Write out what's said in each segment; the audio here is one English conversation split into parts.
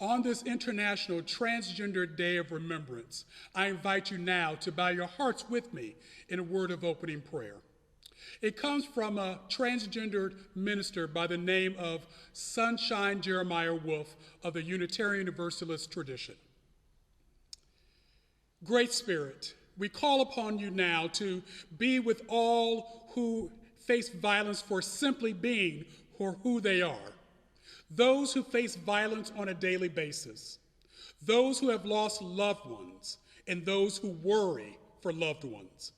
On this International Transgender Day of Remembrance, I invite you now to bow your hearts with me in a word of opening prayer. It comes from a transgendered minister by the name of Sunshine Jeremiah Wolf of the Unitarian Universalist tradition. Great Spirit, we call upon you now to be with all who face violence for simply being or who they are. Those who face violence on a daily basis, those who have lost loved ones, and those who worry for loved ones.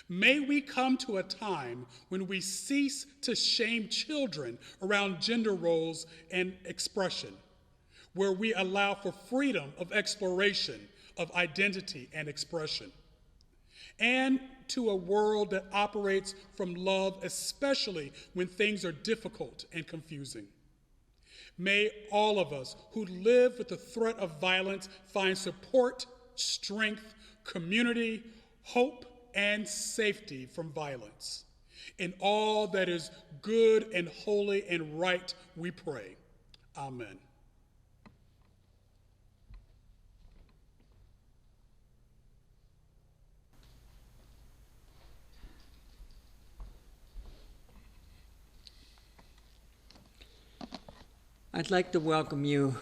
May we come to a time when we cease to shame children around gender roles and expression, where we allow for freedom of exploration of identity and expression, and to a world that operates from love, especially when things are difficult and confusing. May all of us who live with the threat of violence find support, strength, community, hope, and safety from violence. In all that is good and holy and right, we pray. Amen. I'd like to welcome you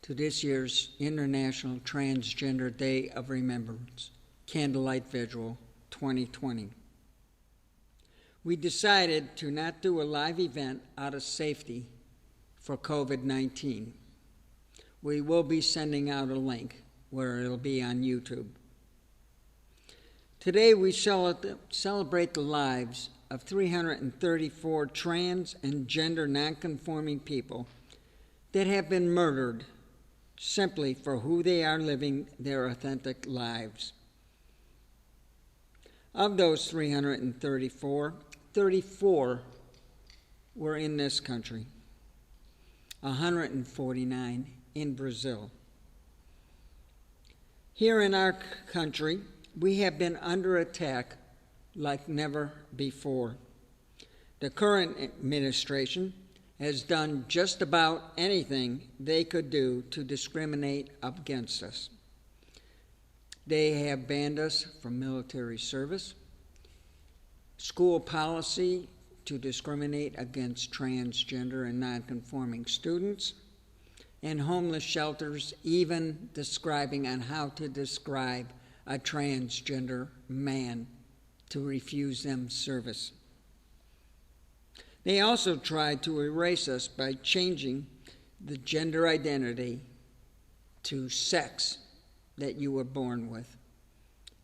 to this year's International Transgender Day of Remembrance, Candlelight Vigil 2020. We decided to not do a live event out of safety for COVID-19. We will be sending out a link where it'll be on YouTube. Today we celebrate the lives of 334 trans and gender nonconforming people that have been murdered simply for who they are living their authentic lives. Of those 334, 34 were in this country, 149 in Brazil. Here in our country, we have been under attack like never before. The current administration has done just about anything they could do to discriminate against us. They have banned us from military service, school policy to discriminate against transgender and nonconforming students, and homeless shelters even describing on how to describe a transgender man to refuse them service. They also tried to erase us by changing the gender identity to sex that you were born with.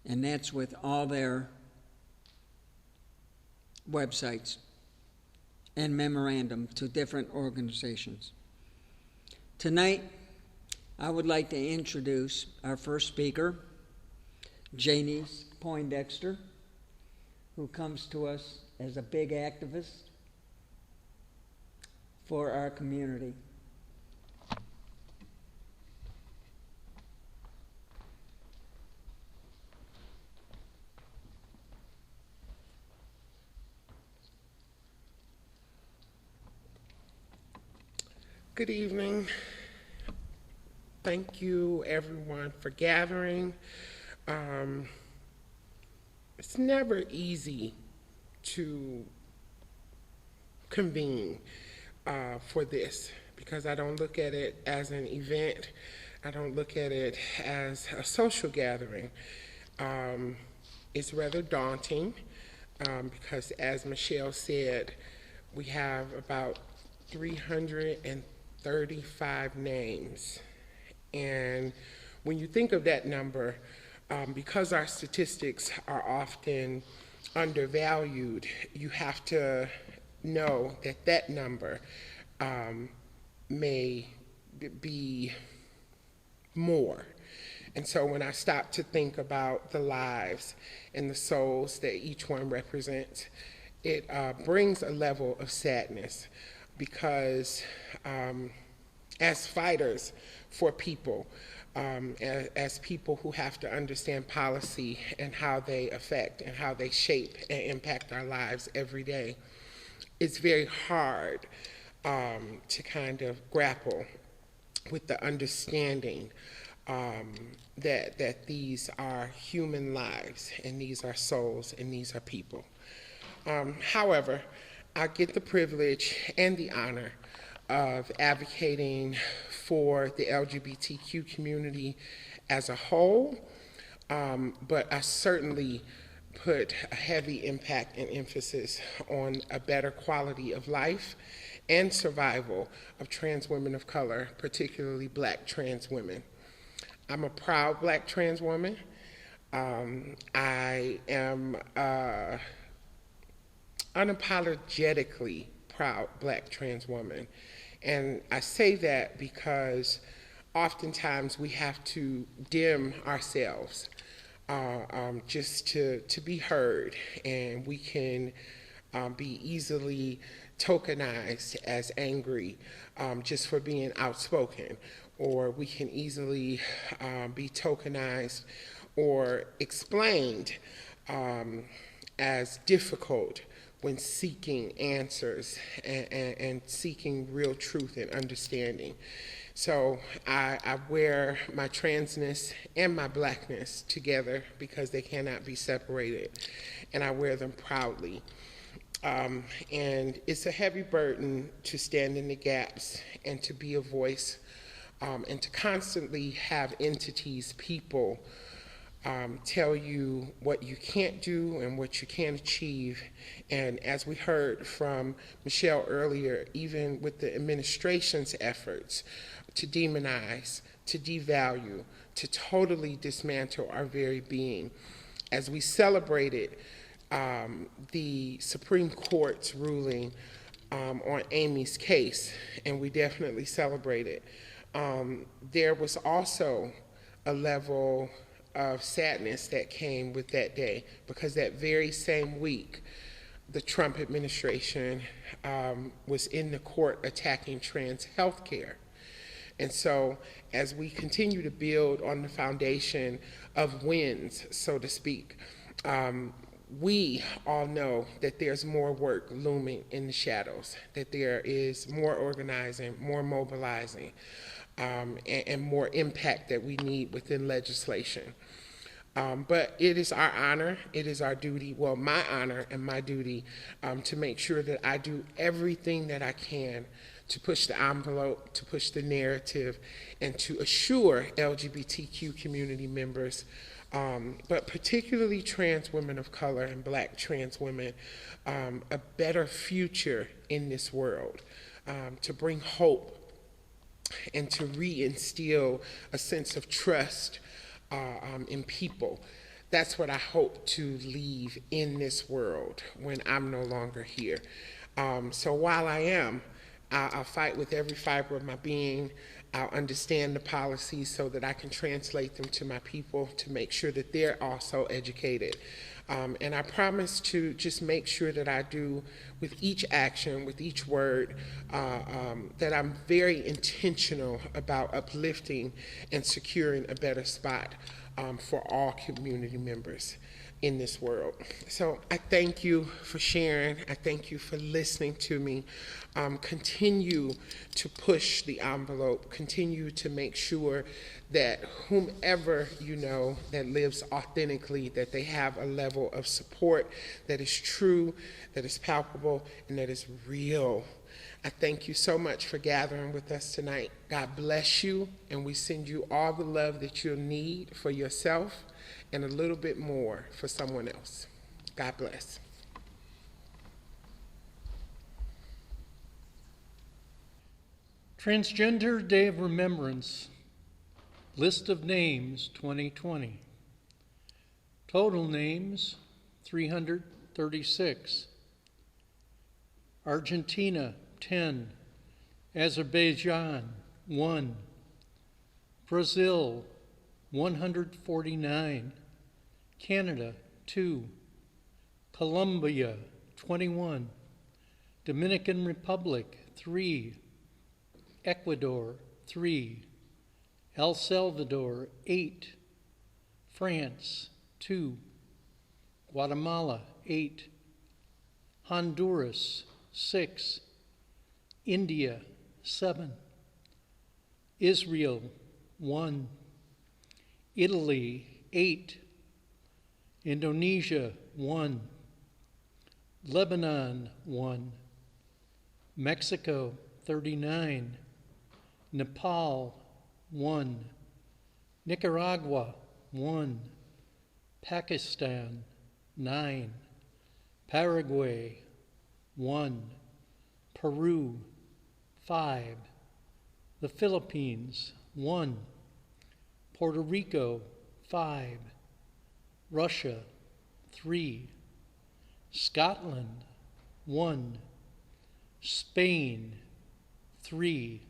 And that's with all their websites and memorandum to different organizations. Tonight, I would like to introduce our first speaker, Janice Poindexter, who comes to us as a big activist for our community. Good evening. Thank you, everyone, for gathering. It's never easy to convene for this because I don't look at it as an event. I don't look at it as a social gathering. It's rather daunting because, as Michelle said, we have about 335 names. And when you think of that number, because our statistics are often undervalued, you have to know that that number may be more. And so when I stop to think about the lives and the souls that each one represents, it brings a level of sadness because as fighters for people, as people who have to understand policy and how they affect and how they shape and impact our lives every day, it's very hard to kind of grapple with the understanding that these are human lives, and these are souls, and these are people. However, I get the privilege and the honor of advocating for the LGBTQ community as a whole, but I certainly put a heavy impact and emphasis on a better quality of life and survival of trans women of color, particularly Black trans women. I'm a proud Black trans woman. I am unapologetically proud Black trans woman. And I say that because oftentimes we have to dim ourselves just to be heard, and we can be easily tokenized as angry just for being outspoken, or we can easily be tokenized or explained as difficult when seeking answers and seeking real truth and understanding. So I wear my transness and my Blackness together because they cannot be separated, and I wear them proudly. And it's a heavy burden to stand in the gaps and to be a voice, and to constantly have entities, people, tell you what you can't do and what you can't achieve. And as we heard from Michelle earlier, even with the administration's efforts to demonize, to devalue, to totally dismantle our very being, as we celebrated the Supreme Court's ruling on Amy's case, and we definitely celebrated, there was also a level of sadness that came with that day, because that very same week, the Trump administration was in the court attacking trans health care. And so as we continue to build on the foundation of wins, so to speak, we all know that there's more work looming in the shadows, that there is more organizing, more mobilizing, and more impact that we need within legislation. But it is our honor, it is our duty, well, my honor and my duty, to make sure that I do everything that I can to push the envelope, to push the narrative, and to assure LGBTQ community members, but particularly trans women of color and Black trans women, a better future in this world, to bring hope and to reinstill a sense of trust in people. That's what I hope to leave in this world when I'm no longer here. So while I am, I'll fight with every fiber of my being. I'll understand the policies so that I can translate them to my people to make sure that they're also educated. And I promise to just make sure that I do with each action, with each word, that I'm very intentional about uplifting and securing a better spot for all community members in this world. So I thank you for sharing. I thank you for listening to me. Continue to push the envelope. Continue to make sure that whomever you know that lives authentically, that they have a level of support that is true, that is palpable, and that is real. I thank you so much for gathering with us tonight. God bless you, and we send you all the love that you'll need for yourself and a little bit more for someone else. God bless. Transgender Day of Remembrance, list of names 2020. Total names 336. Argentina 10, Azerbaijan 1, Brazil 149, Canada 2, Colombia 21, Dominican Republic 3, Ecuador 3, El Salvador 8, France 2, Guatemala 8, Honduras 6, India 7, Israel, 1. Italy, 8. Indonesia, 1. Lebanon, 1. Mexico, 39. Nepal, 1. Nicaragua, 1. Pakistan, 9. Paraguay, 1. Peru, 5. The Philippines, 1. Puerto Rico, 5. Russia, 3. Scotland, 1. Spain, 3.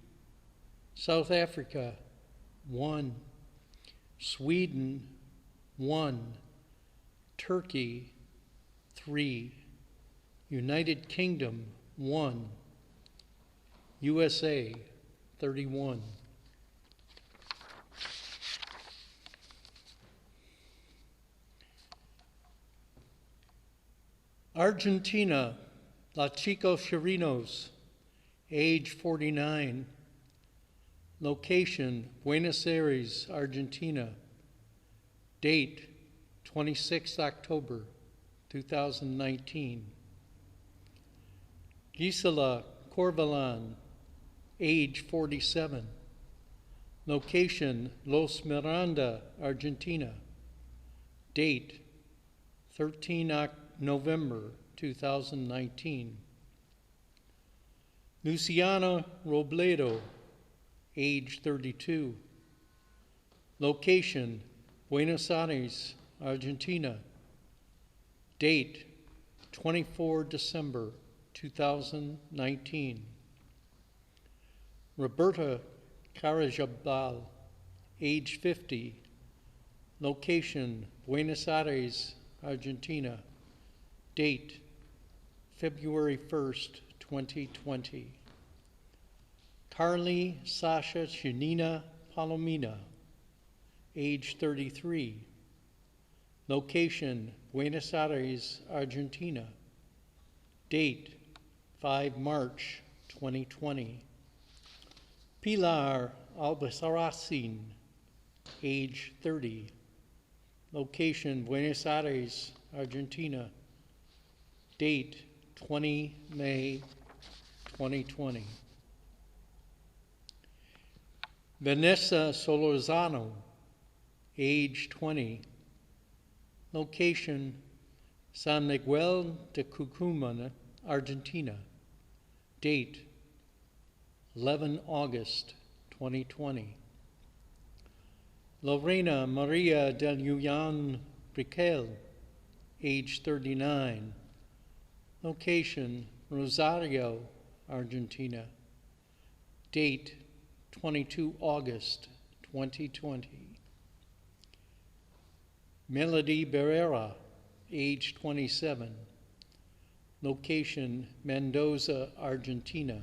South Africa, 1. Sweden, 1. Turkey, 3. United Kingdom, 1. USA, 31. Argentina, La Chico Chirinos, age 49. Location, Buenos Aires, Argentina. Date, 26 October, 2019. Gisela Corvalan, age 47. Location, Los Miranda, Argentina. Date, 13 November 2019. Luciana Robledo, age 32. Location, Buenos Aires, Argentina. Date, 24 December 2019. Roberta Carajabal, age 50. Location, Buenos Aires, Argentina. Date, February 1st, 2020. Carly Sasha Janina Palomina, age 33. Location, Buenos Aires, Argentina. Date, 5 March 2020. Pilar Albaceracin, age 30. Location, Buenos Aires, Argentina. Date, 20 May 2020. Vanessa Solorzano, age 20. Location, San Miguel de Tucumán, Argentina. Date, 11 August 2020. Lorena Maria del Yuyan Briquel, age 39. Location, Rosario, Argentina. Date, 22 August 2020. Melody Barrera, age 27. Location, Mendoza, Argentina.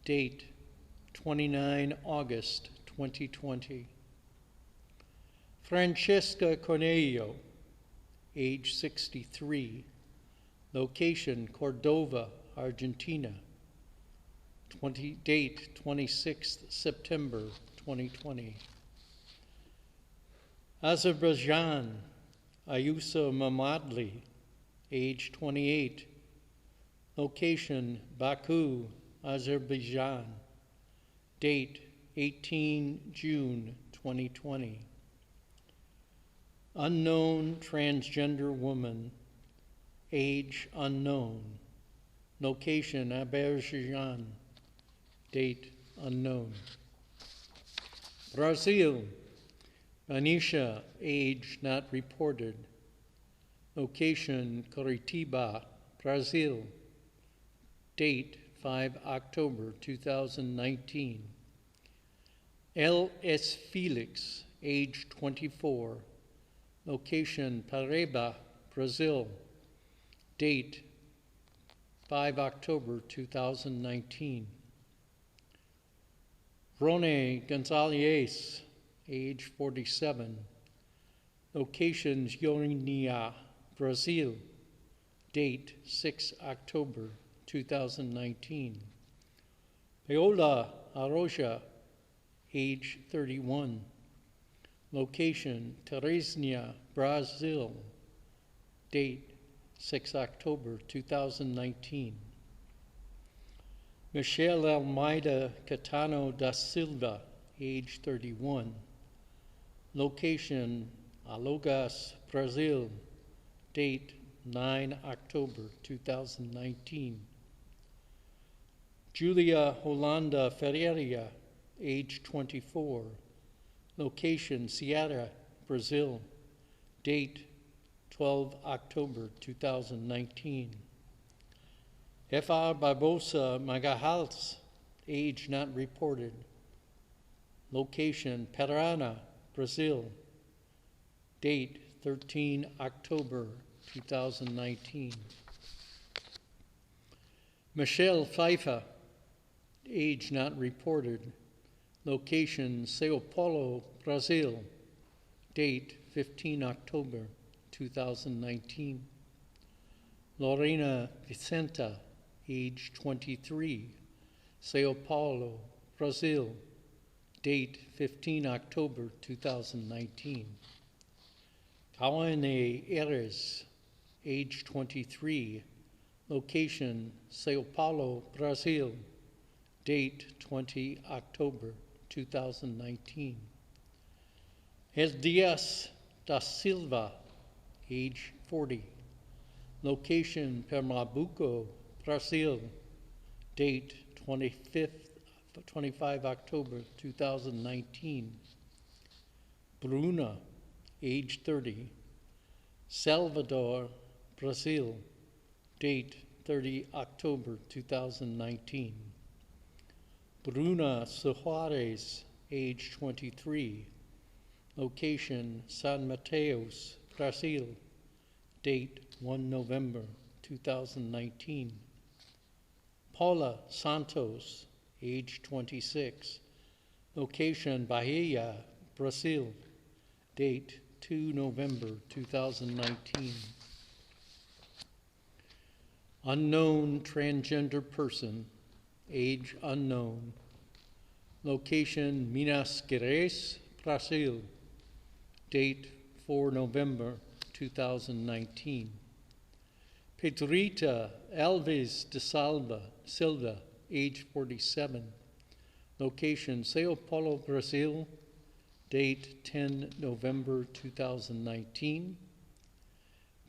Date, 29 August 2020. Francesca Cornelio, age 63. Location, Cordova, Argentina. Date, 26th September 2020. Azerbaijan, Ayusa Mamadli, age 28. Location, Baku, Azerbaijan. Date, 18 June 2020. Unknown transgender woman, age unknown. Location, Azerbaijan. Date unknown. Brazil, Anisha, age not reported. Location, Curitiba, Brazil. Date, 5 October 2019. L.S. Felix, age 24. Location, Paraíba, Brazil. Date, 5 October 2019. Rone Gonzalez, age 47. Location, Goiânia, Brazil. Date, 6 October 2019. Paola Arroja, age 31. Location, Teresina, Brazil. Date, 6 October 2019. Michelle Almeida Catano da Silva, age 31. Location, Alagoas, Brazil. Date, 9 October 2019. Julia Holanda Ferreira, age 24. Location, Ceará, Brazil. Date, 12 October 2019. F.R. Barbosa Magalhães, age not reported. Location, Paraná, Brazil. Date, 13 October 2019. Michelle Pfeiffer, age not reported. Location, Sao Paulo, Brazil. Date, 15 October 2019. Lorena Vicenta, age 23, Sao Paulo, Brazil. Date, 15 October 2019. Kawane Eres, age 23, location, Sao Paulo, Brazil. Date, 20 October 2019. Eldias da Silva, age 40. Location, Pernambuco, Brazil. Date, 25 October 2019. Bruna, age 30. Salvador, Brazil. Date, 30 October 2019. Bruna Suarez, age 23. Location, San Mateus, Brazil. Date, 1 November 2019. Paula Santos, age 26. Location, Bahia, Brazil. Date, 2 November 2019. Unknown transgender person, age unknown. Location, Minas Gerais, Brazil. Date, 4 November 2019. Pedrita Alves de Silva, age 47. Location, Sao Paulo, Brazil. Date, 10 November 2019.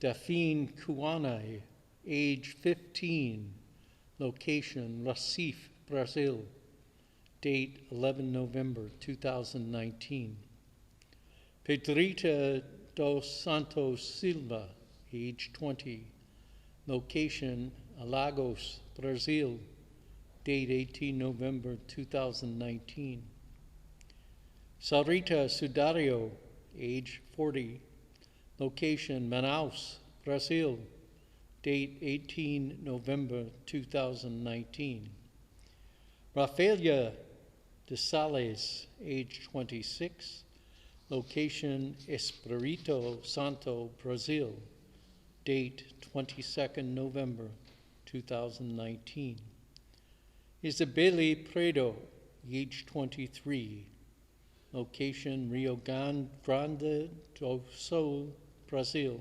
Daphne Kuanai, age 15. Location, Recife, Brazil. Date, 11 November 2019. Pedrita dos Santos Silva, age 20. Location, Alagoas, Brazil. Date, 18 November 2019. Sarita Sudario, age 40. Location, Manaus, Brazil. Date, 18 November 2019. Rafaela de Sales, age 26. Location, Espírito Santo, Brazil. Date, 22nd November 2019. Isabelle Predo, age 23. Location, Rio Grande do Sul, Brazil.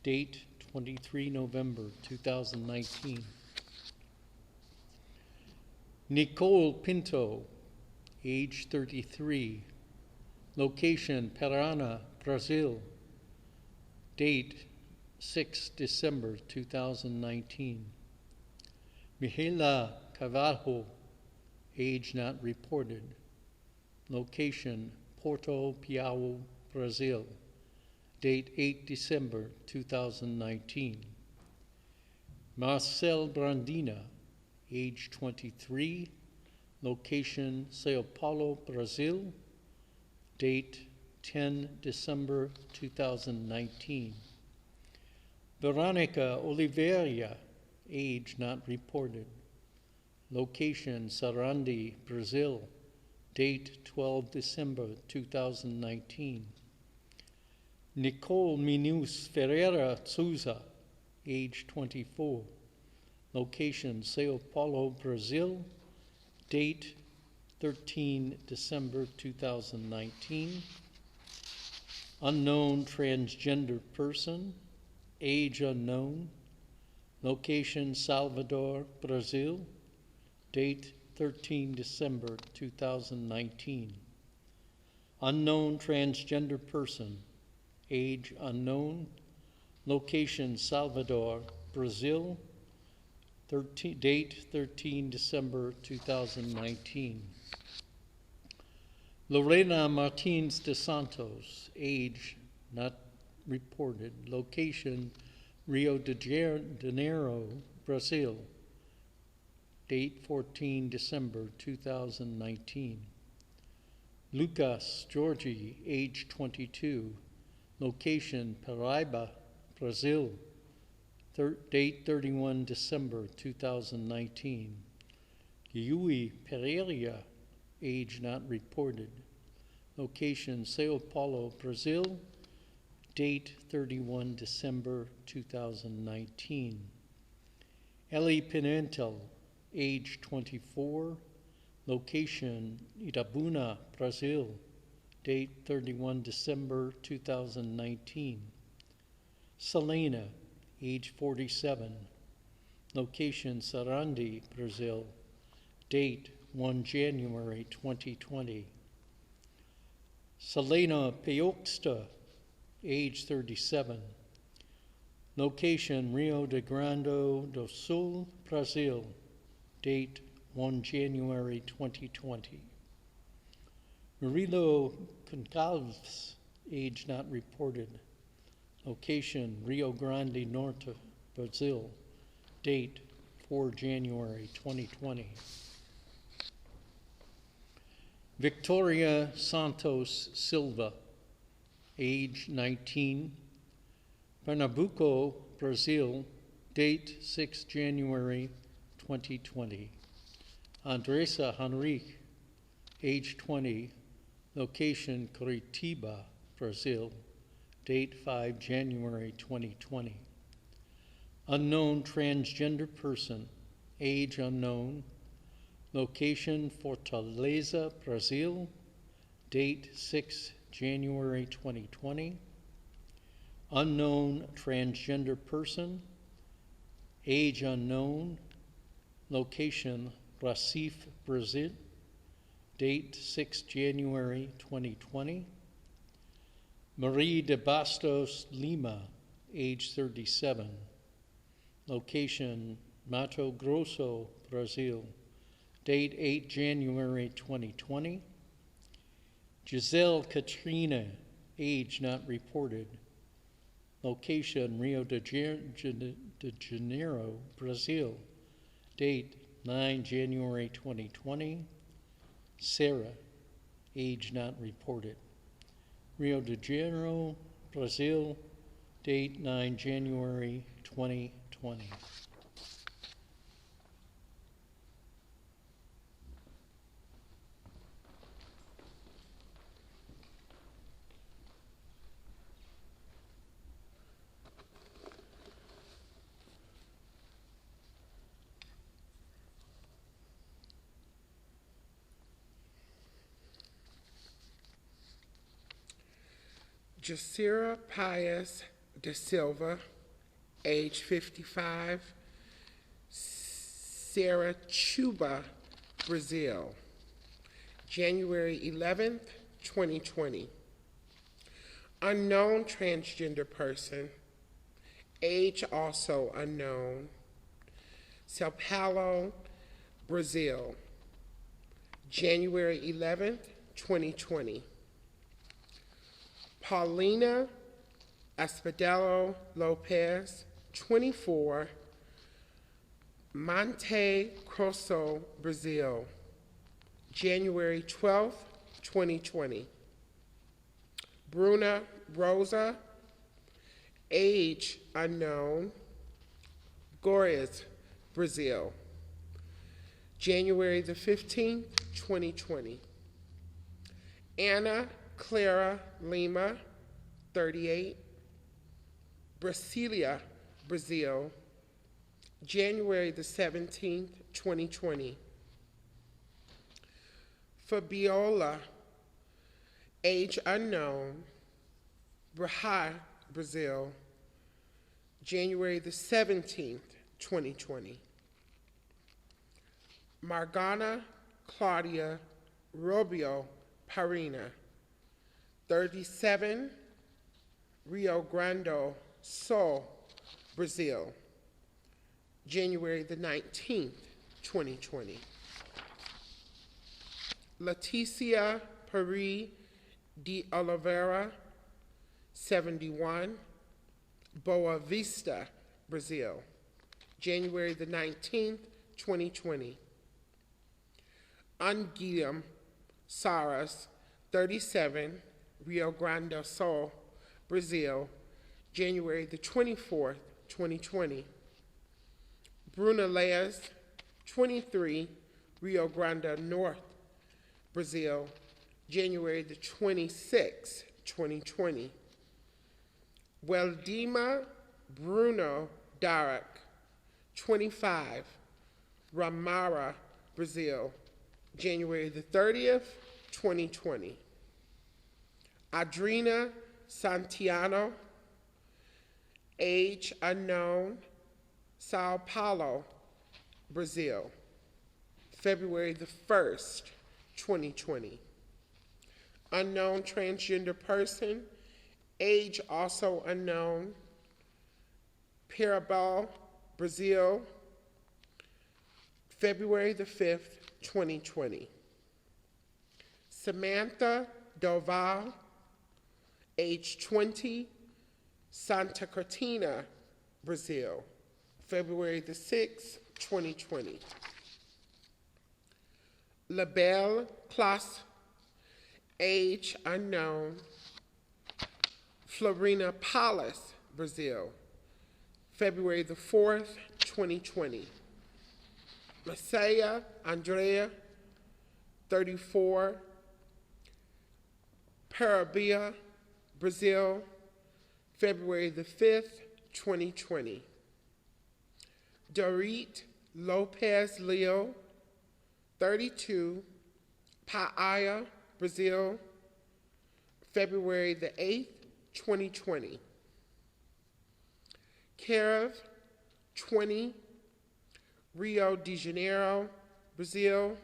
Date, 23 November 2019. Nicole Pinto, age 33. Location, Paraná, Brazil. Date, 6 December 2019. Mihaela Carvalho, age not reported. Location, Porto Piau, Brazil. Date, 8 December 2019. Marcel Brandina, age 23. Location, Sao Paulo, Brazil. Date, 10 December 2019. Veronica Oliveira, age not reported. Location, Sarandi, Brazil. Date, 12 December 2019. Nicole Minus Ferreira Souza, age 24. Location, Sao Paulo, Brazil. Date, 13 December 2019. Unknown transgender person, age unknown, location Salvador, Brazil, date 13 December 2019. Unknown transgender person, age unknown, location Salvador, Brazil, date 13 December 2019. Lorena Martins de Santos, age not reported, location Rio de Janeiro, Brazil, date 14 December 2019. Lucas Georgi, age 22, location Paraíba, Brazil, date 31 December 2019. Yui Pereira, age not reported, location Sao Paulo, Brazil, date 31 December 2019. Ellie Pimentel, age 24, location Itabuna, Brazil, date 31 December 2019. Selena, age 47, location Sarandi, Brazil, date 1 January 2020. Selena Peoxta, age 37, location Rio de Grande do Sul, Brazil, date 1 January 2020. Murilo Concalves, age not reported, location Rio Grande Norte, Brazil, date 4 January 2020. Victoria Santos Silva, age 19, Pernambuco, Brazil, date 6 January 2020. Andressa Henrique, age 20, location Curitiba, Brazil, date 5 January 2020. Unknown transgender person, age unknown, location Fortaleza, Brazil, date 6 January 2020. Unknown transgender person, age unknown, location Recife, Brazil, date 6 January 2020. Marie de Bastos Lima, age 37, location Mato Grosso, Brazil, date 8 January 2020. Giselle Katrina, age not reported, location Rio de Janeiro, Brazil, date 9 January 2020. Sarah, age not reported, Rio de Janeiro, Brazil, date 9 January 2020. Jacira Pius de Silva, age 55, Saratuba, Brazil, January 11th, 2020. Unknown transgender person, age also unknown, Sao Paulo, Brazil, January 11th, 2020. Paulina Espadelo Lopez, 24, Monte Grosso, Brazil, January 12th, 2020. Bruna Rosa, age unknown, Goiás, Brazil, January the 15th, 2020. Anna Clara Lima, 38, Brasilia, Brazil, January the 17th, 2020. Fabiola, age unknown, Bahia, Brazil, January the 17th, 2020. Margana Claudia Robio Parina, 37, Rio Grande Sul, Brazil, January the 19th, 2020. Leticia Paris de Oliveira, 71, Boa Vista, Brazil, January the 19th, 2020. Anguilhem Saras, 37, Rio Grande do Sul, Brazil, January the 24th, 2020. Bruna Leas, 23, Rio Grande North, Brazil, January the 26th, 2020. Weldima Bruno Darek, 25, Ramara, Brazil, January the 30th, 2020. Adrina Santiano, age unknown, Sao Paulo, Brazil, February the 1st, 2020. Unknown transgender person, age also unknown, Parabal, Brazil, February the 5th, 2020. Samantha Doval, age 20, Santa Catarina, Brazil, February the 6th, 2020. Labelle Class, age unknown, Florina Palas, Brazil, February the 4th, 2020. Messiah Andrea, 34, Parabia, Brazil, February the 5th, 2020. Dorit Lopez Leo, 32, Paia, Brazil, February the 8th, 2020. Karev, 20, Rio de Janeiro, Brazil,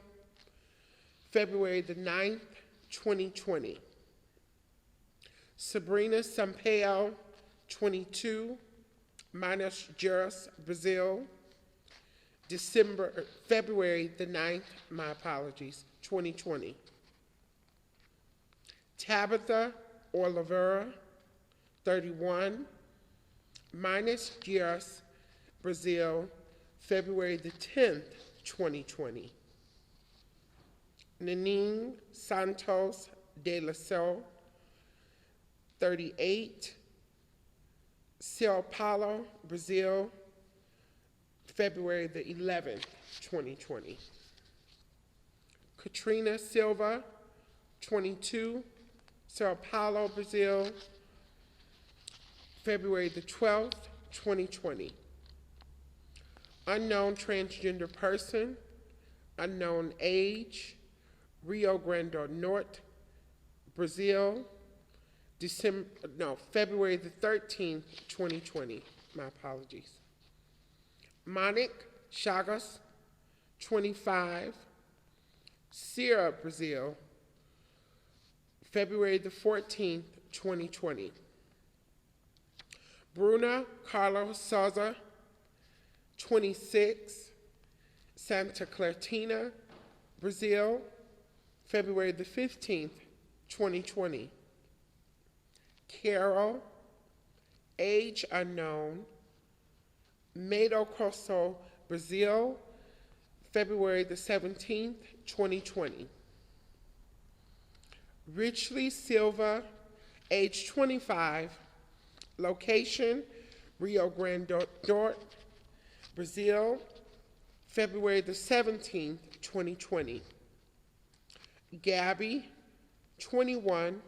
February the 9th, 2020. Sabrina Sampaio, 22, Minas Gerais, Brazil, February the 9th, 2020. Tabitha Oliveira, 31, Minas Gerais, Brazil, February the 10th, 2020. Nanine Santos de la Selle, 38, Sao Paulo, Brazil, February the 11th, 2020. Katrina Silva, 22, Sao Paulo, Brazil, February the 12th, 2020. Unknown transgender person, unknown age, Rio Grande do Norte, Brazil, February the 13th, 2020. My apologies. Monique Chagas, 25, Sierra, Brazil, February the 14th, 2020. Bruna Carlos Souza, 26, Santa Catarina, Brazil, February the 15th, 2020. Carol, age unknown, Mato Grosso, Brazil, February the 17th, 2020. Richley Silva, age 25, location, Rio Grande do Norte, Brazil, February the 17th, 2020. Gabby, 21,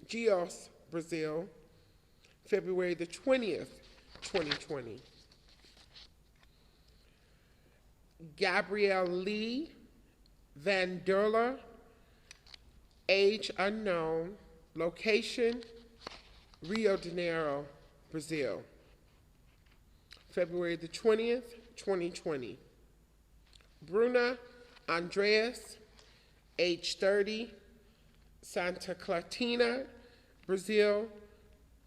Gios, Brazil, February the 20th, 2020. Gabrielle Lee Van Derla, age unknown, location, Rio de Janeiro, Brazil. February the 20th, 2020. Bruna Andreas, age 30, Santa Catarina, Brazil,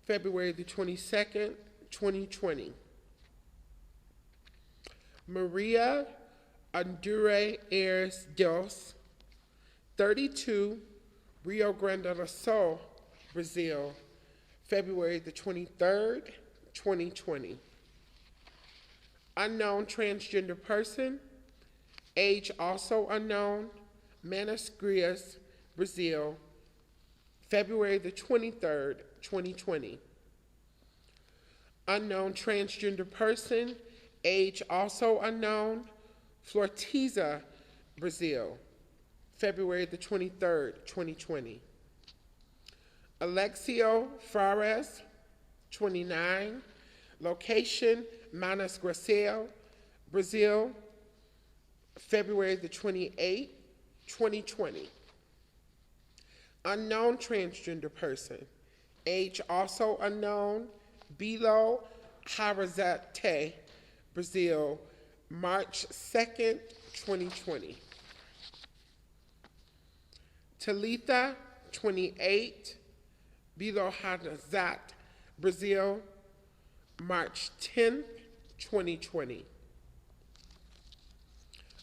February the 22nd, 2020. Maria Andure Ayres Dios, 32, Rio Grande do Sul, Brazil, February the 23rd, 2020. Unknown transgender person, age also unknown, Minas Gerais, Brazil, February the 23rd, 2020. Unknown transgender person, age also unknown, Fortaleza, Brazil, February the 23rd, 2020. Alexio Fares, 29, location, Minas Gerais, Brazil, February the 28th, 2020. Unknown transgender person, age also unknown, Belo Horizonte, Brazil, March 2nd, 2020. Talitha, 28, Belo Horizonte, Brazil, March 10th, 2020.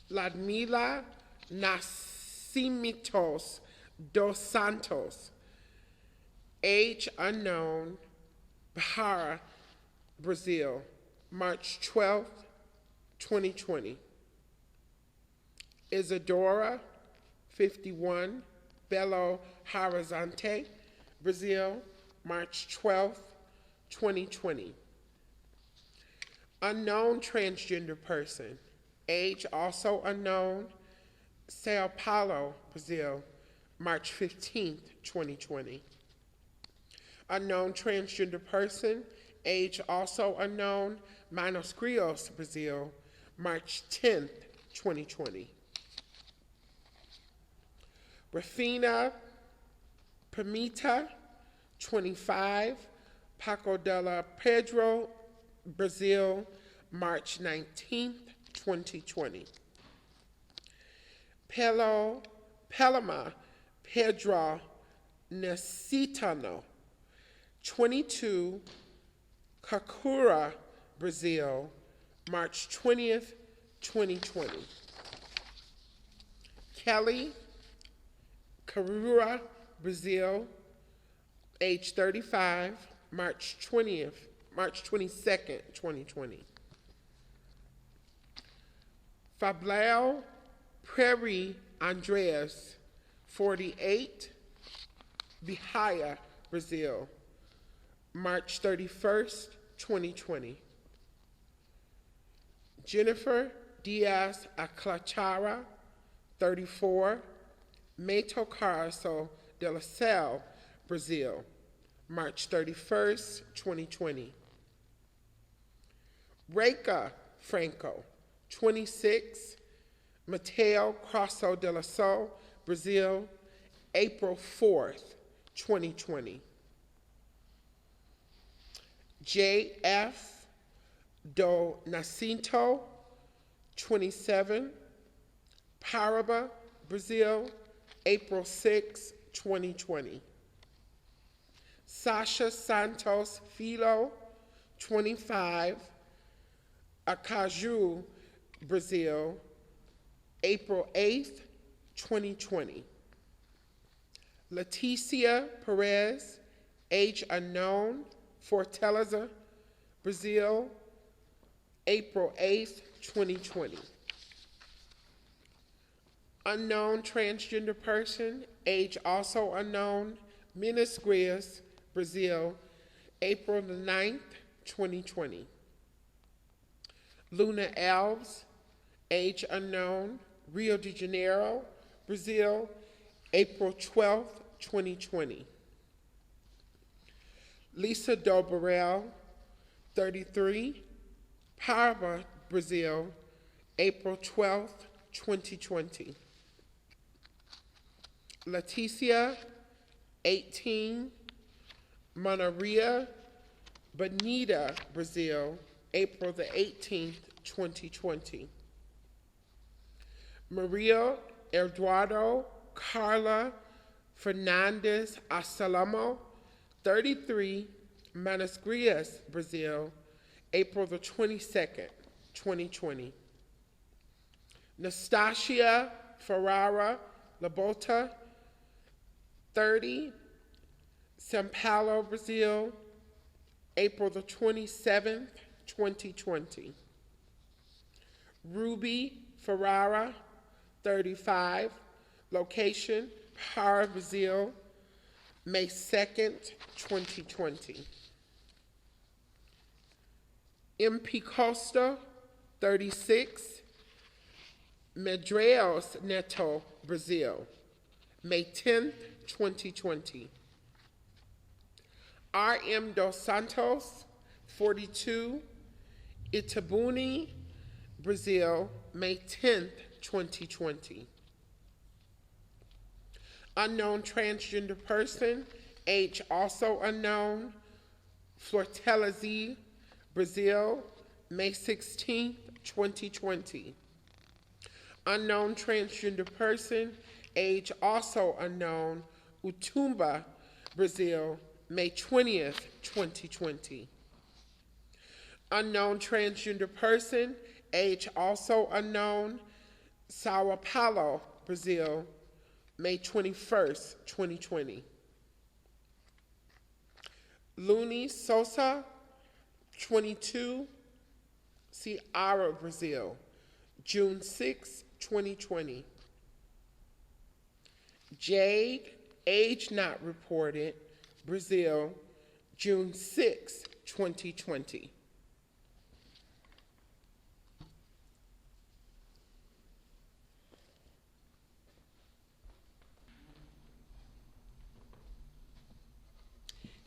Ladmila Nascimientos dos Santos, age unknown, Bahia, Brazil, March 12th, 2020. Isadora, 51, Belo Horizonte, Brazil, March 12th, 2020. Unknown transgender person, age also unknown, Sao Paulo, Brazil, March 15th, 2020. Unknown transgender person, age also unknown, Minas Gerais, Brazil, March 10th, 2020. Rafina Pimenta, 25, Paco de la Pedro, Brazil, March 19th, 2020. Pelama Pedro Necitano, 22, Kakura, Brazil, March 20th, 2020. Kelly Carrera, Brazil, age 35, March 22nd, 2020. Fablao Prairie Andreas, 48, Bahia, Brazil, March 31st, 2020. Jennifer Diaz Aclachara, 34, Mato Grosso del Sul, Brazil, March 31st, 2020. Reika Franco, 26, Mateo Grosso del Sul, Brazil, April 4th, 2020. J.F. do Nascimento, 27, Paraba, Brazil, April 6, 2020. Sasha Santos Filho, 25, Acaju, Brazil, April 8th, 2020. Leticia Perez, age unknown, Fortaleza, Brazil, April 8th, 2020. Unknown transgender person, age also unknown, Minas Gerais, Brazil, April the 9th, 2020. Luna Alves, age unknown, Rio de Janeiro, Brazil, April 12th, 2020. Lisa Doborel, 33, Parba, Brazil, April 12th, 2020. Leticia, 18. Maria Bonita, Brazil, April the 18th, 2020. Maria Eduardo Carla Fernandes Asalamo, 33, Manas Grias, Brazil, April the 22nd, 2020. Nastasia Ferrara Labota, 30, São Paulo, Brazil, April the 27th, 2020. Ruby Ferrara, 35, location, Para, Brazil, May 2nd, 2020. MP Costa, 36, Medeiros Neto, Brazil, May 10th, 2020. R.M. Dos Santos, 42, Itabuni, Brazil, May 10th, 2020. Unknown transgender person, age also unknown, Fortaleza, Brazil, May 16th, 2020. Unknown transgender person, age also unknown, Utumba, Brazil, May 20th, 2020. Unknown transgender person, age also unknown, Sao Paulo, Brazil, May 21st, 2020. Luni Sosa, 22, Ceará, Brazil, June 6, 2020. Jade, age not reported, Brazil, June 6, 2020.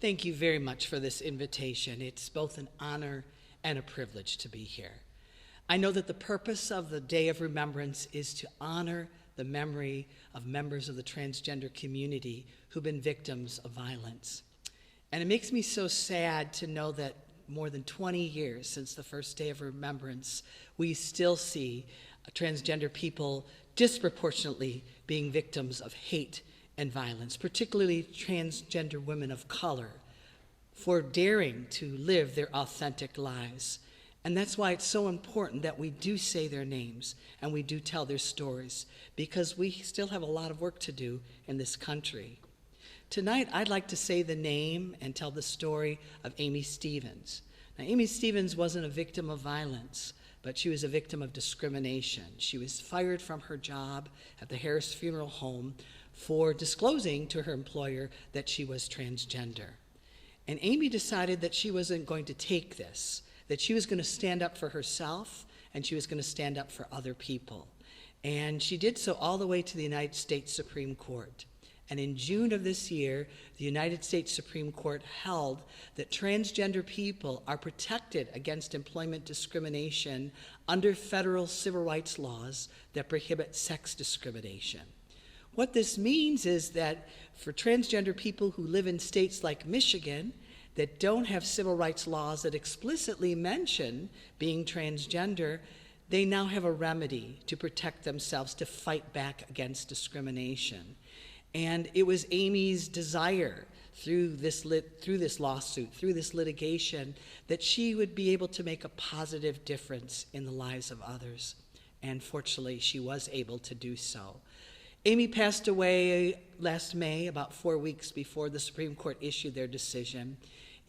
Thank you very much for this invitation. It's both an honor and a privilege to be here. I know that the purpose of the Day of Remembrance is to honor the memory of members of the transgender community who've been victims of violence. And it makes me so sad to know that more than 20 years since the first Day of Remembrance, we still see transgender people disproportionately being victims of hate and violence, particularly transgender women of color, for daring to live their authentic lives. And that's why it's so important that we do say their names and we do tell their stories, because we still have a lot of work to do in this country. Tonight, I'd like to say the name and tell the story of Amy Stevens. Now, Amy Stevens wasn't a victim of violence, but she was a victim of discrimination. She was fired from her job at the Harris Funeral Home for disclosing to her employer that she was transgender. And Amy decided that she wasn't going to take this, that she was going to stand up for herself and she was going to stand up for other people. And she did so all the way to the United States Supreme Court. And in June of this year, the United States Supreme Court held that transgender people are protected against employment discrimination under federal civil rights laws that prohibit sex discrimination. What this means is that for transgender people who live in states like Michigan that don't have civil rights laws that explicitly mention being transgender, they now have a remedy to protect themselves, to fight back against discrimination. And it was Amy's desire through this lawsuit, through this litigation, that she would be able to make a positive difference in the lives of others. And fortunately, she was able to do so. Amy passed away last May, about 4 weeks before the Supreme Court issued their decision.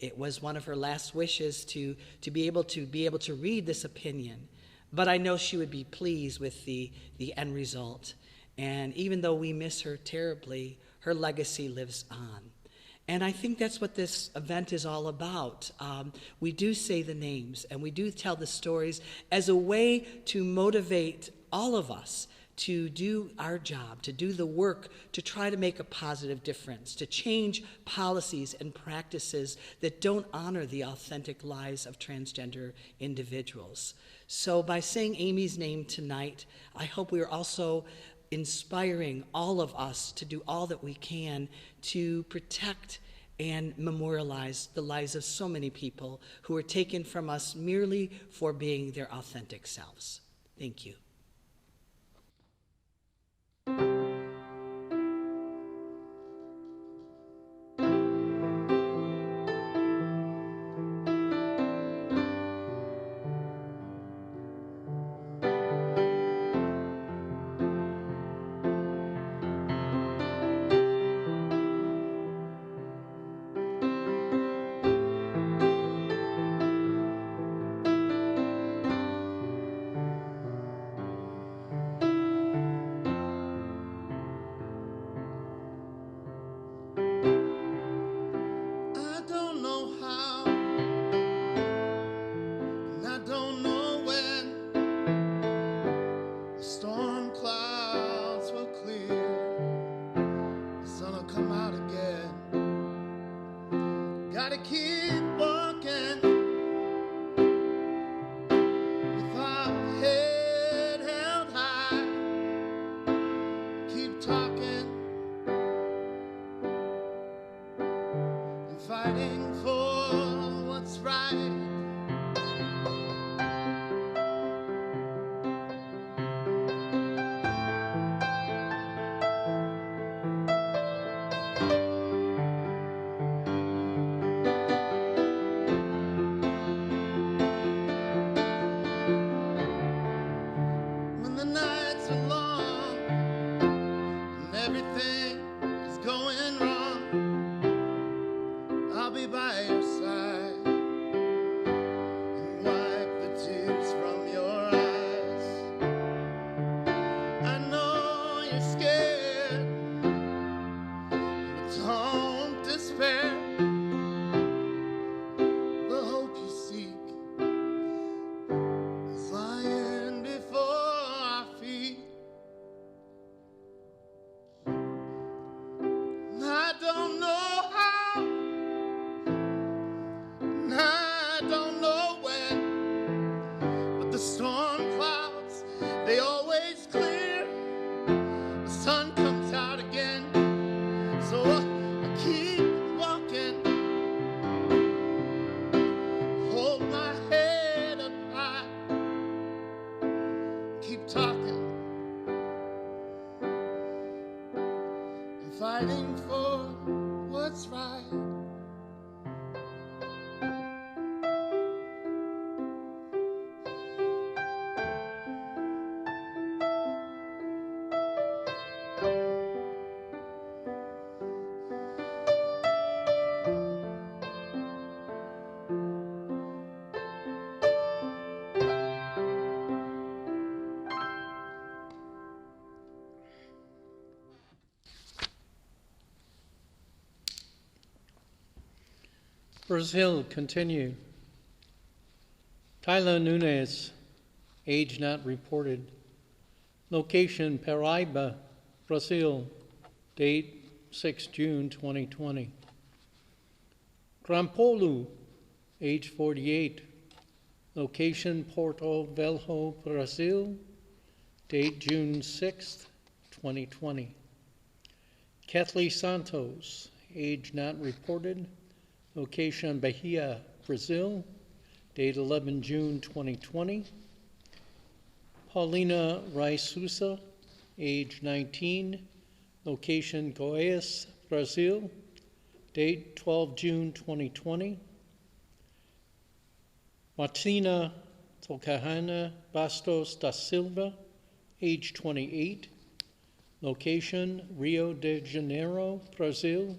It was one of her last wishes to be able to read this opinion. But I know she would be pleased with the end result. And even though we miss her terribly, her legacy lives on. And I think that's what this event is all about. We do say the names and we do tell the stories as a way to motivate all of us to do our job, to do the work, to try to make a positive difference, to change policies and practices that don't honor the authentic lives of transgender individuals. So by saying Amy's name tonight, I hope we are also inspiring all of us to do all that we can to protect and memorialize the lives of so many people who were taken from us merely for being their authentic selves. Thank you. I don't know how, and I don't know when the storm clouds will clear, the sun will come out again. Gotta keep walking with our head held high, keep talking and fighting for what's right. When the nights are long and everything is going wrong, I'll be by your side and wipe the tears from your eyes. I know you're scared, but don't despair. The hope you seek is lying before our feet. And I don't know how, and I don't know when, but the storm clouds, they always clear. The sun comes out again, so I keep walking, hold my head up high, keep talking and fighting for what's right. Brazil, continue. Tyler Nunes, age not reported. Location, Paraíba, Brazil. Date, 6 June 2020. Grampolo, age 48. Location, Porto Velho, Brazil. Date, June 6th, 2020. Kathleen Santos, age not reported. Location, Bahia, Brazil. Date 11 June 2020. Paulina Raisusa, age 19. Location, Goiás, Brazil. Date 12 June 2020. Martina Tocahana Bastos da Silva, age 28. Location, Rio de Janeiro, Brazil.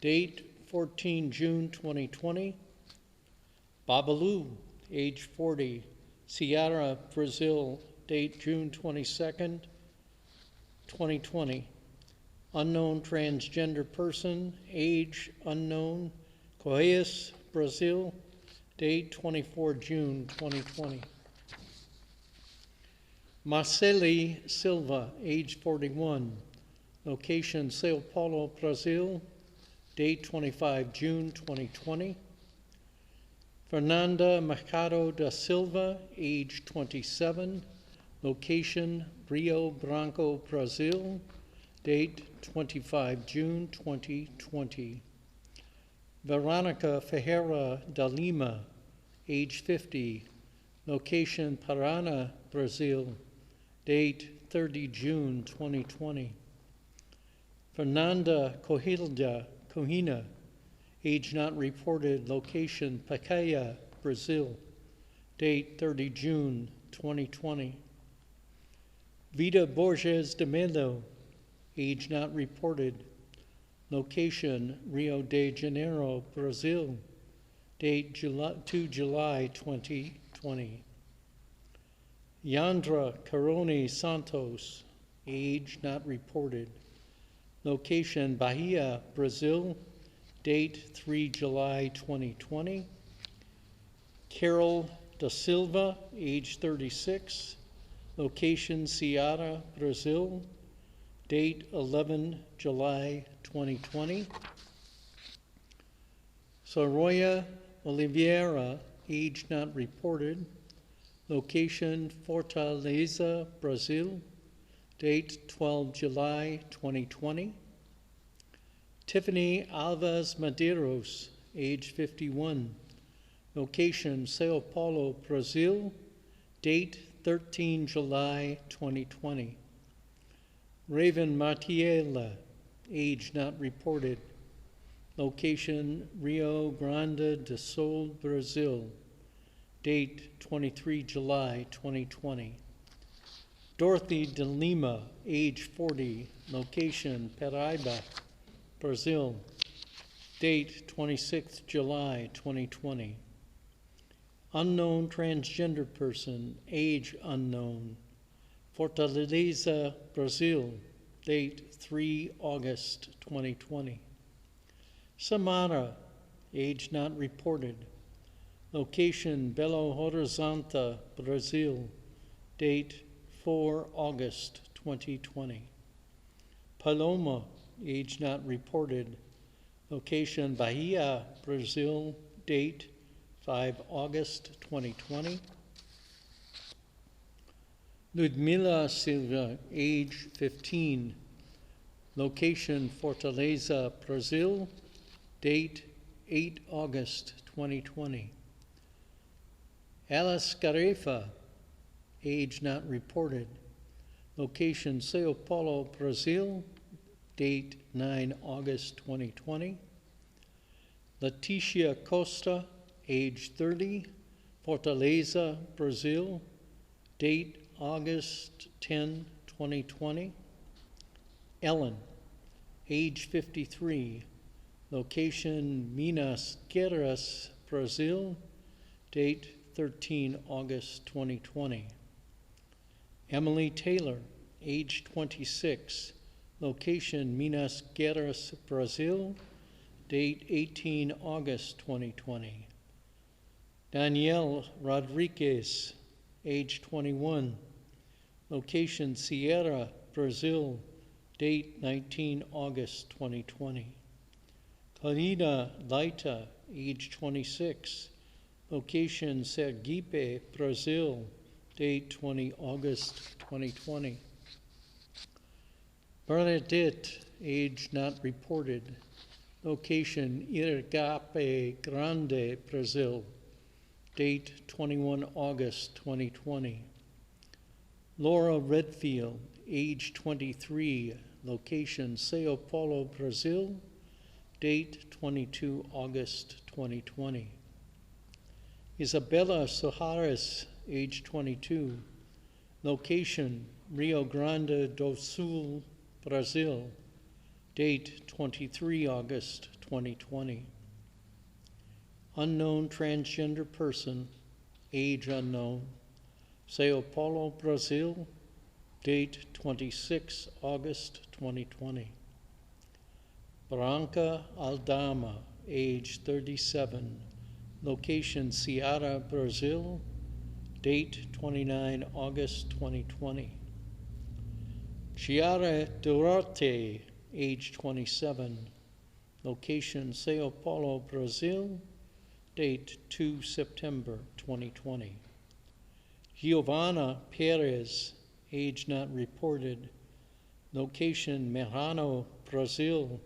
Date 14 June 2020. Babalu, age 40, Ceará, Brazil. Date June 22nd, 2020. Unknown transgender person, age unknown, Goiás, Brazil. Date 24 June 2020. Marceli Silva, age 41. Location, Sao Paulo, Brazil. Date 25 June 2020. Fernanda Mercado da Silva, age 27. location Rio Branco, Brazil, date 25 June 2020. Veronica Ferreira da Lima, age 50, location Parana, Brazil, date 30 June 2020. Fernanda Kohina, age not reported, location Pacaya, Brazil, date 30 June 2020. Vida Borges de Melo, age not reported, location Rio de Janeiro, Brazil, date 2 July 2020. Yandra Carone Santos, age not reported, location Bahia, Brazil, date 3 July 2020. Carol da Silva, age 36, location Ceará, Brazil, date 11 July 2020. Soroya Oliveira, age not reported, location Fortaleza, Brazil, date 12 July 2020. Tiffany Alves Madeiros, age 51, location Sao Paulo, Brazil, date 13 July 2020. Raven Martiela, age not reported, location Rio Grande do Sul, Brazil, date 23 July 2020. Dorothy de Lima, age 40, location Paraíba, Brazil, date 26 July 2020. Unknown transgender person, age unknown, Fortaleza, Brazil, date 3 August 2020. Samara, age not reported, location Belo Horizonte, Brazil, date 4 August 2020. Paloma, age not reported, location Bahia, Brazil, date 5 August 2020. Ludmila Silva, age 15, location Fortaleza, Brazil, date 8 August 2020. Alice Garefa, age not reported, location Sao Paulo, Brazil, date 9 August 2020. Leticia Costa, age 30, Fortaleza, Brazil, date August 10, 2020. Ellen, age 53, location Minas Gerais, Brazil, date 13 August 2020. Emily Taylor, age 26, location Minas Gerais, Brazil, date 18 August 2020. Danielle Rodriguez, age 21, location Sierra, Brazil, date 19 August 2020. Clarina Laita, age 26, location Sergipe, Brazil, date 20 August 2020. Bernadette, age not reported, location Irigape Grande, Brazil, date 21 August 2020. Laura Redfield, age 23, location Sao Paulo, Brazil, date 22 August 2020. Isabella Soares, age 22, location Rio Grande do Sul, Brazil, date 23 August 2020. Unknown transgender person, age unknown, Sao Paulo, Brazil, date 26 August 2020. Branca Aldama, age 37, location Ceará, Brazil, date 29 August 2020. Chiara Duarte, age 27, location Sao Paulo, Brazil, date 2 September 2020. Giovanna Perez, age not reported. Location Merano, Brazil,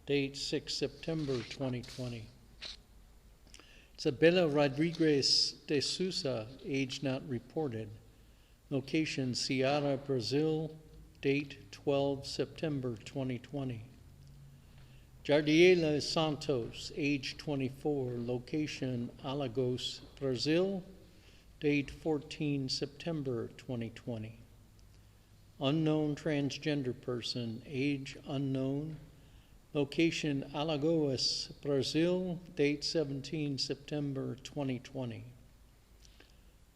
date 6 September 2020. Isabella Rodriguez de Souza, age not reported. Location Ceará, Brazil, date 12 September 2020. Jardiela Santos, age 24, location Alagoas, Brazil, date 14 September 2020. Unknown transgender person, age unknown, location Alagoas, Brazil, date 17 September 2020.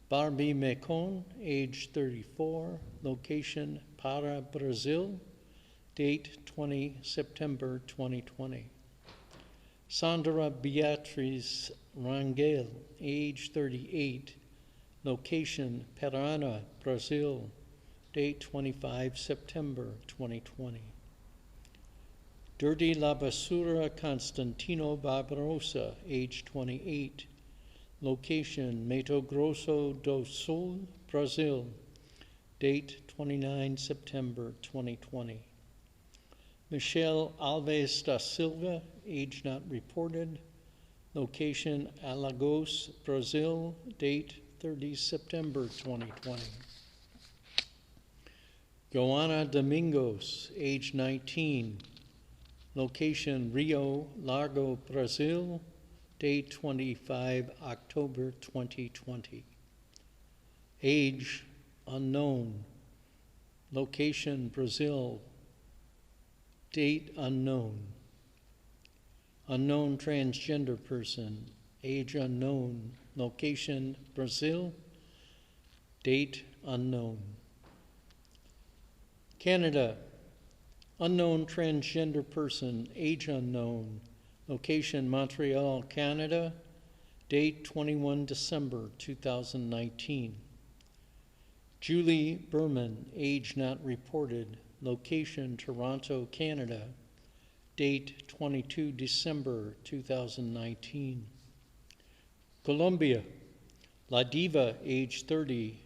Barbie Mecon, age 34, location Para, Brazil, date 20 September 2020. Sandra Beatriz Rangel, age 38, location Parana, Brazil, date 25 September 2020. Dirty La Basura Constantino Barbarossa, age 28, location Mato Grosso do Sul, Brazil, date 29 September 2020. Michelle Alves da Silva, age not reported, location Alagoas, Brazil, date 30 September 2020. Joana Domingos, age 19, location Rio Largo, Brazil, date 25 October 2020. Age unknown, location Brazil, date unknown. Unknown transgender person, age unknown, location Brazil, date unknown. Canada, unknown transgender person, age unknown, location Montreal, Canada, date 21 December 2019. Julie Berman, age not reported, location Toronto, Canada, date 22 December 2019. Colombia, La Diva, age 30,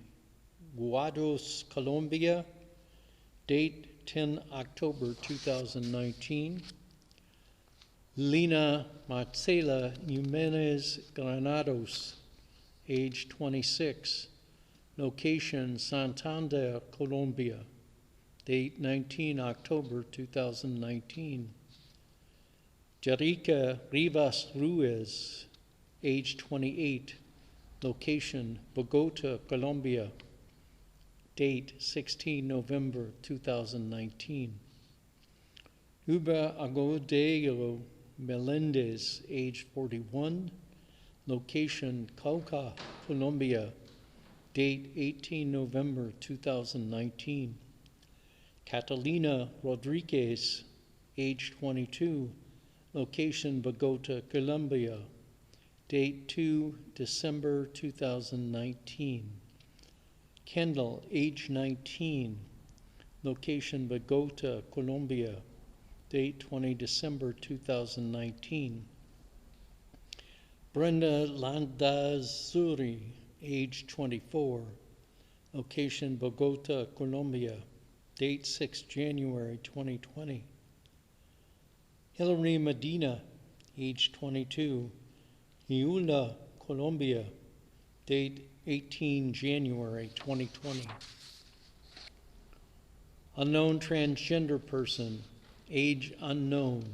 Guados, Colombia, date 10 October 2019. Lina Marcela Jimenez Granados, age 26, location Santander, Colombia, date 19 October 2019. Jerica Rivas Ruiz, age 28, location Bogota, Colombia, date 16 November 2019. Uba Agodero Melendez, age 41, location Cauca, Colombia, date 18 November 2019. Catalina Rodriguez, age 22, location Bogota, Colombia, date 2 December 2019. Kendall, age 19, location Bogota, Colombia, date 20 December 2019. Brenda Landazuri, age 24, location Bogota, Colombia, date 6 January 2020. Hillary Medina, age 22, Hiula, Colombia, date 18 January 2020. Unknown transgender person, age unknown,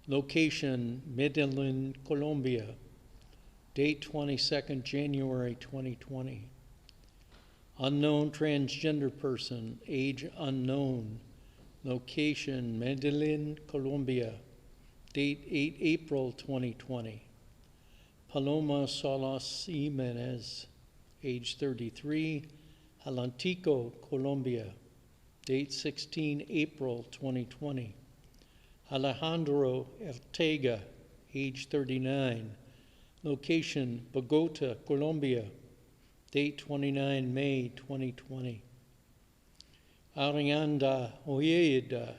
location Medellin, Colombia, date 22nd January 2020. Unknown transgender person, age unknown, location Medellin, Colombia, date 8 April 2020. Paloma Salas Jimenez, age 33, Halantico, Colombia, date 16 April 2020. Alejandro Ortega, age 39, location Bogota, Colombia, date 29 May 2020. Arianda Ojeda,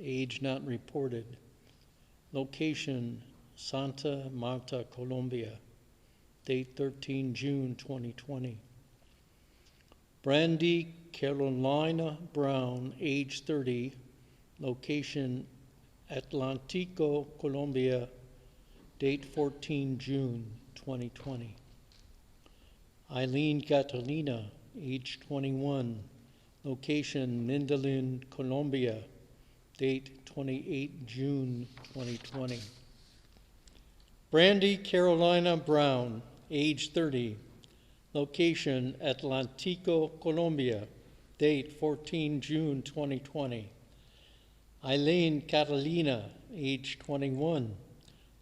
age not reported, location Santa Marta, Colombia, date 13 June 2020. Brandy Carolina Brown, age 30, location Atlantico, Colombia, date 14 June 2020. Eileen Catalina, age 21, location Medellin, Colombia, date 28 June 2020. Brandy Carolina Brown, age 30, location Atlantico, Colombia, date 14 June 2020. Eileen Catalina, age 21,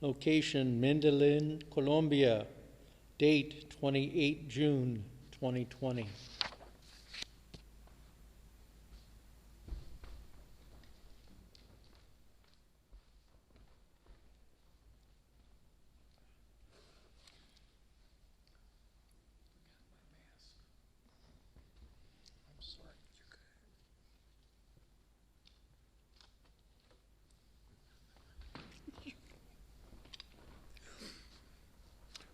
location Medellin, Colombia, date 28 June 2020.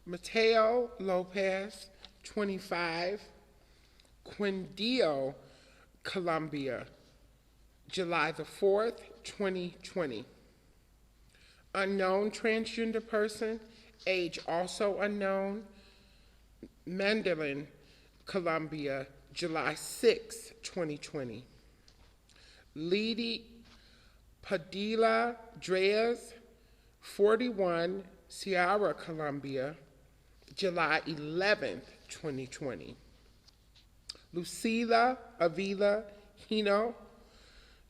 Mateo Lopez, 25, Quindío, Colombia, July the 4th, 2020. Unknown transgender person, age also unknown, Medellin, Colombia, July 6, 2020. Lady Padilla Dreas, 41, Sierra, Colombia, July 11th, 2020. Lucila Avila Hino,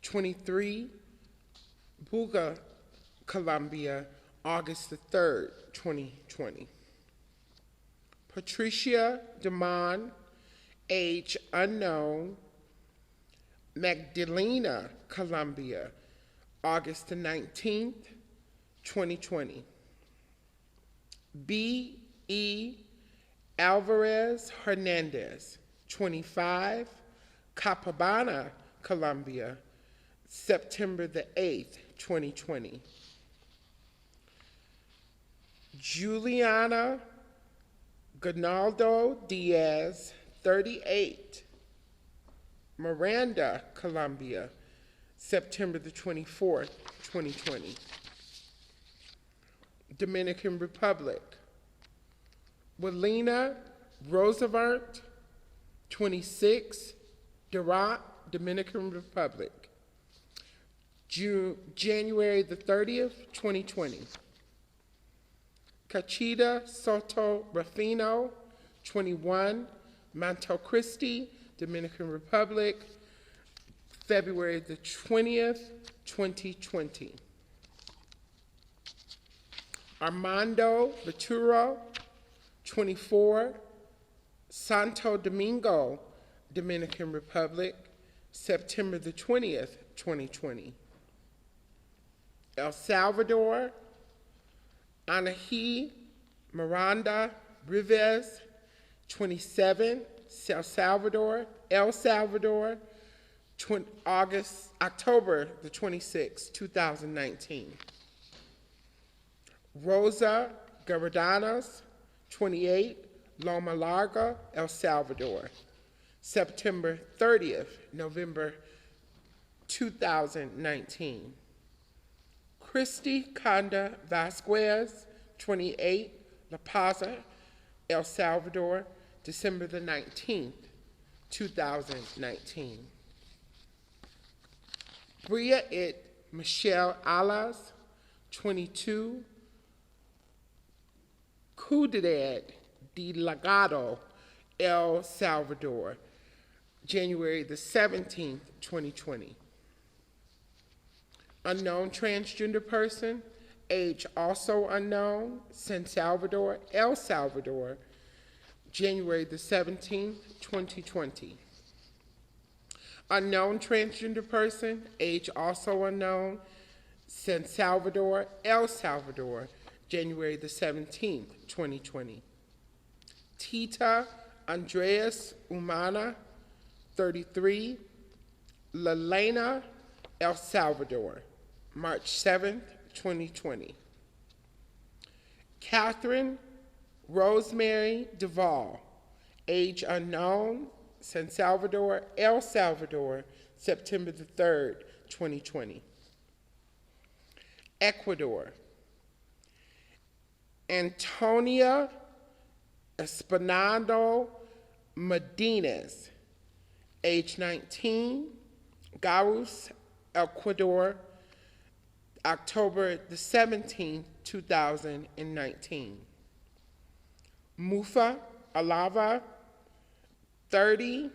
23, Buga, Colombia, August the 3rd, 2020. Patricia Damon, age unknown, Magdalena, Colombia, August the 19th, 2020. B. E. Alvarez Hernandez, 25, Copacabana, Colombia, September the 8th, 2020. Juliana Gonaldo Diaz, 38, Miranda, Colombia, September the 24th, 2020. Dominican Republic. Wilena Roosevelt, 26, Darat, Dominican Republic, January the 30th, 2020. Cachita Soto Rufino, 21, Monte Cristi, Dominican Republic, February the 20th, 2020. Armando Ventura, 24, Santo Domingo, Dominican Republic, September the 20th, 2020. El Salvador, Anahi Miranda Rivas, 27, El Salvador, October the 26th, 2019. Rosa Garadanas, 28, Loma Larga, El Salvador, September 30th, November 2019. Christy Conda Vasquez, 28, La Paz, El Salvador, December the 19th, 2019. Bria Michelle Alas, 22, Ciudad Delgado, El Salvador, January the 17th, 2020. Unknown transgender person, age also unknown, San Salvador, El Salvador, January the 17th, 2020. Unknown transgender person, age also unknown, San Salvador, El Salvador, January the 17th, 2020. Tita Andreas Umana, 33, La Lena, El Salvador, March 7th, 2020. Catherine Rosemary Duvall, age unknown, San Salvador, El Salvador, September the 3rd, 2020. Ecuador, Antonia Espinado Medinez, age 19, Garus, Ecuador, October the 17th, 2019. Mufa Alava, 30,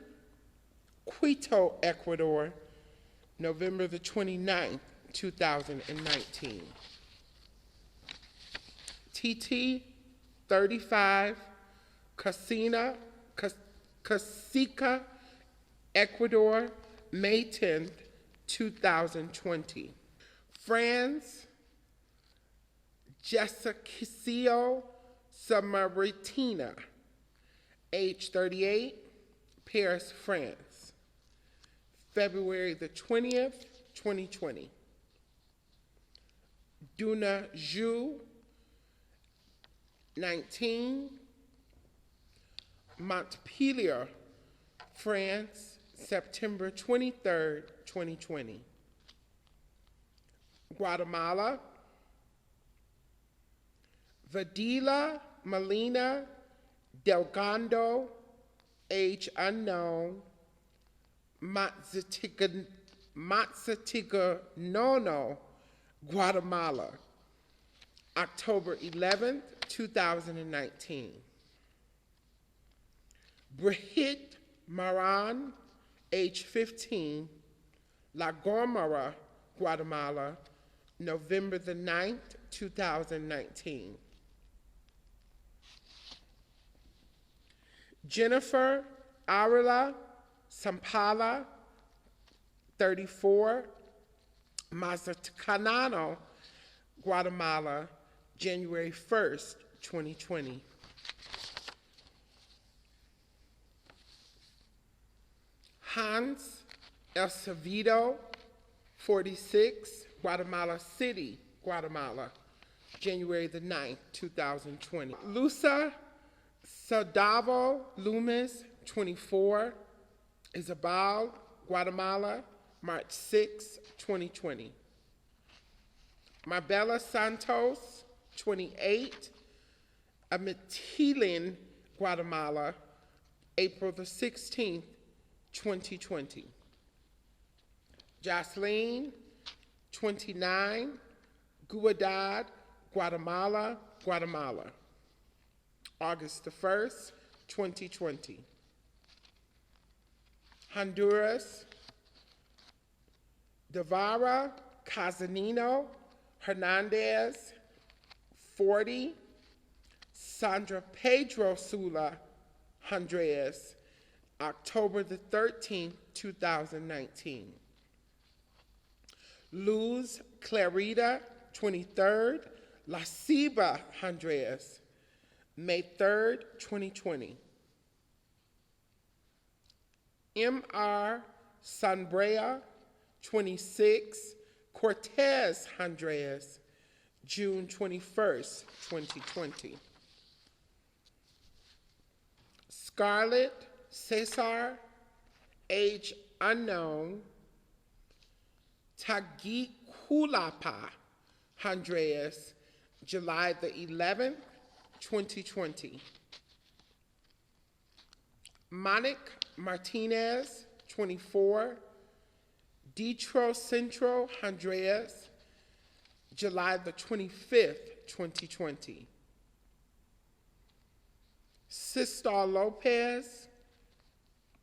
Quito, Ecuador, November the 29th, 2019. TT, 35, Casica, Ecuador, May 10th, 2020. Franz Jessicio Samaritina, age 38, Paris, France, February the 20th, 2020. Duna Zhu, 19, Montpellier, France, September 23rd, 2020. Guatemala, Vadila Melina Delgado, age unknown, Mazatiganono, Guatemala, October 11th, 2019. Brigitte Maran, age 15, La Gomera, Guatemala, November the 9th, 2019. Jennifer Arila Sampala, 34, Mazatlán, Guatemala, January 1st, 2020. Hans Acevedo, 46, Guatemala City, Guatemala, January the 9th, 2020. Lusa Sadavo Loomis, 24, Isabel, Guatemala, March 6, 2020. Marbella Santos, 28, Amitilin, Guatemala, April the 16th, 2020. Jocelyn, 29, Guadad, Guatemala, Guatemala, August the 1st, 2020. Honduras, Davara Casanino Hernandez, 40, Sandra Pedro Sula Andres, October the 13th, 2019. Luz Clarita, 23rd, La Ciba Andres, May 3rd, 2020. M.R. Sanbrea, 26, Cortez Andres, June 21st, 2020. Scarlett Cesar, age unknown, Tagikulapa Andreas, July the 11th, 2020. Monique Martinez, 24, Detro Centro Andreas, July the 25th, 2020. Sistar Lopez,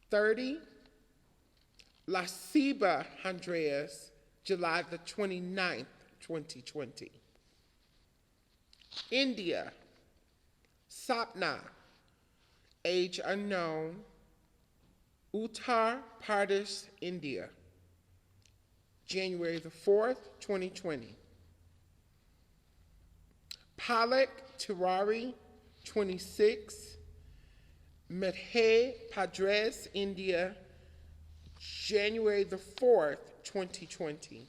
30, La Ciba Andreas, July the 29th, 2020. India, Sapna, age unknown, Uttar Pradesh, India, January the 4th, 2020. Palak Tirari, 26, Madhya Pradesh, India, January the 4th, 2020.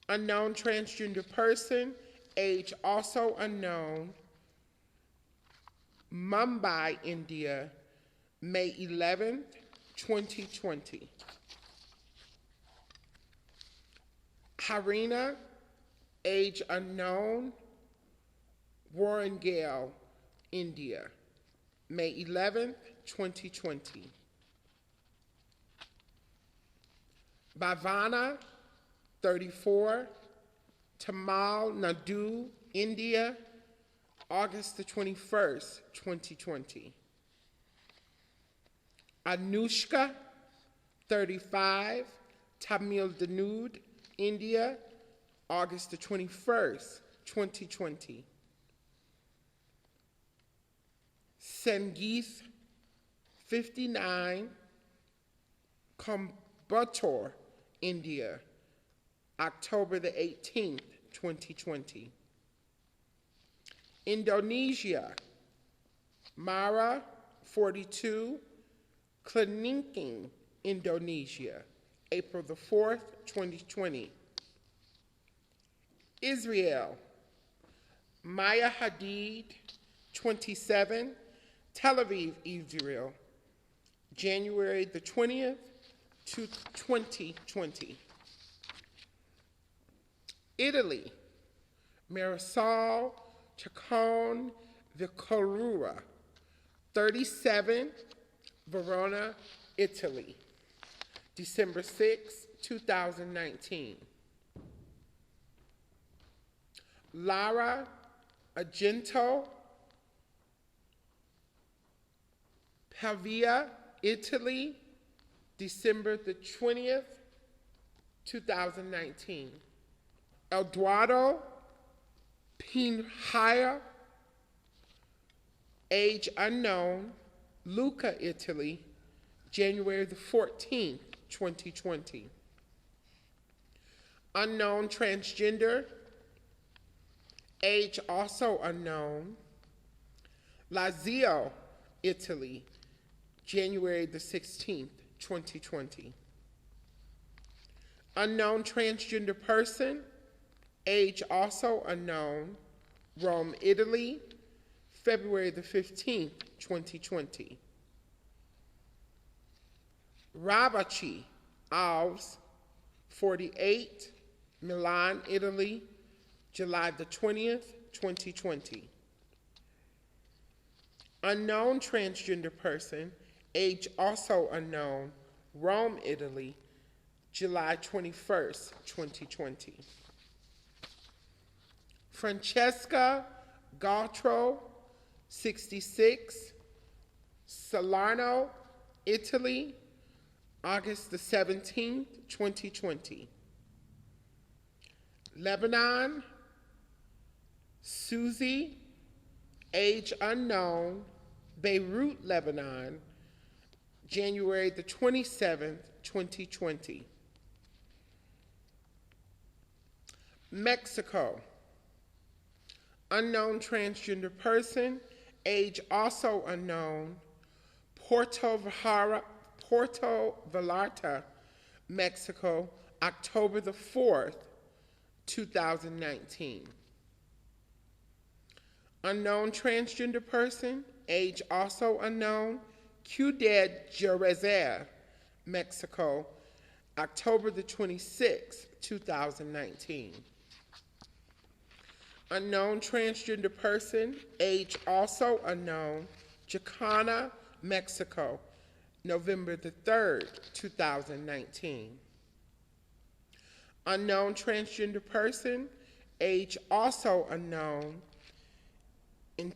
Unknown transgender person, age also unknown, Mumbai, India, May 11th, 2020. Harina, age unknown, Warrangale, India, May 11th, 2020. Bhavana, 34, Tamil Nadu, India, August the 21st, 2020. Anushka, 35, Tamil Nadu, India, August the 21st, 2020. Sangeeth, 59, Coimbatore, India, October the 18th, 2020. Indonesia, Mara, 42, Kliniking, Indonesia, April the 4th, 2020. Israel, Maya Hadid, 27, Tel Aviv, Israel, January the 20th, 2020. Italy, Marisol Chacon Vicorura, 37, Verona, Italy, December 6, 2019. Lara Argento, Pavia, Italy, December the 20th, 2019. Eduardo Pinhaya, age unknown, Lucca, Italy, January the 14th, 2020. Unknown transgender, age also unknown, Lazio, Italy, January the 16th, 2020. Unknown transgender person, age also unknown, Rome, Italy, February the 15th, 2020. Rabachi Alves, 48, Milan, Italy, July the 20th, 2020. Unknown transgender person, age also unknown, Rome, Italy, July 21st, 2020. Francesca Gautro, 66, Salerno, Italy, August the 17th, 2020. Lebanon, Susie, age unknown, Beirut, Lebanon, January the 27th, 2020. Mexico, unknown transgender person, age also unknown, Puerto Vallarta, Mexico, October the 4th, 2019. Unknown transgender person, age also unknown, Ciudad Jerez, Mexico, October the 26th, 2019. Unknown transgender person, age also unknown, Chicana, Mexico, November the 3rd, 2019. Unknown transgender person, age also unknown, in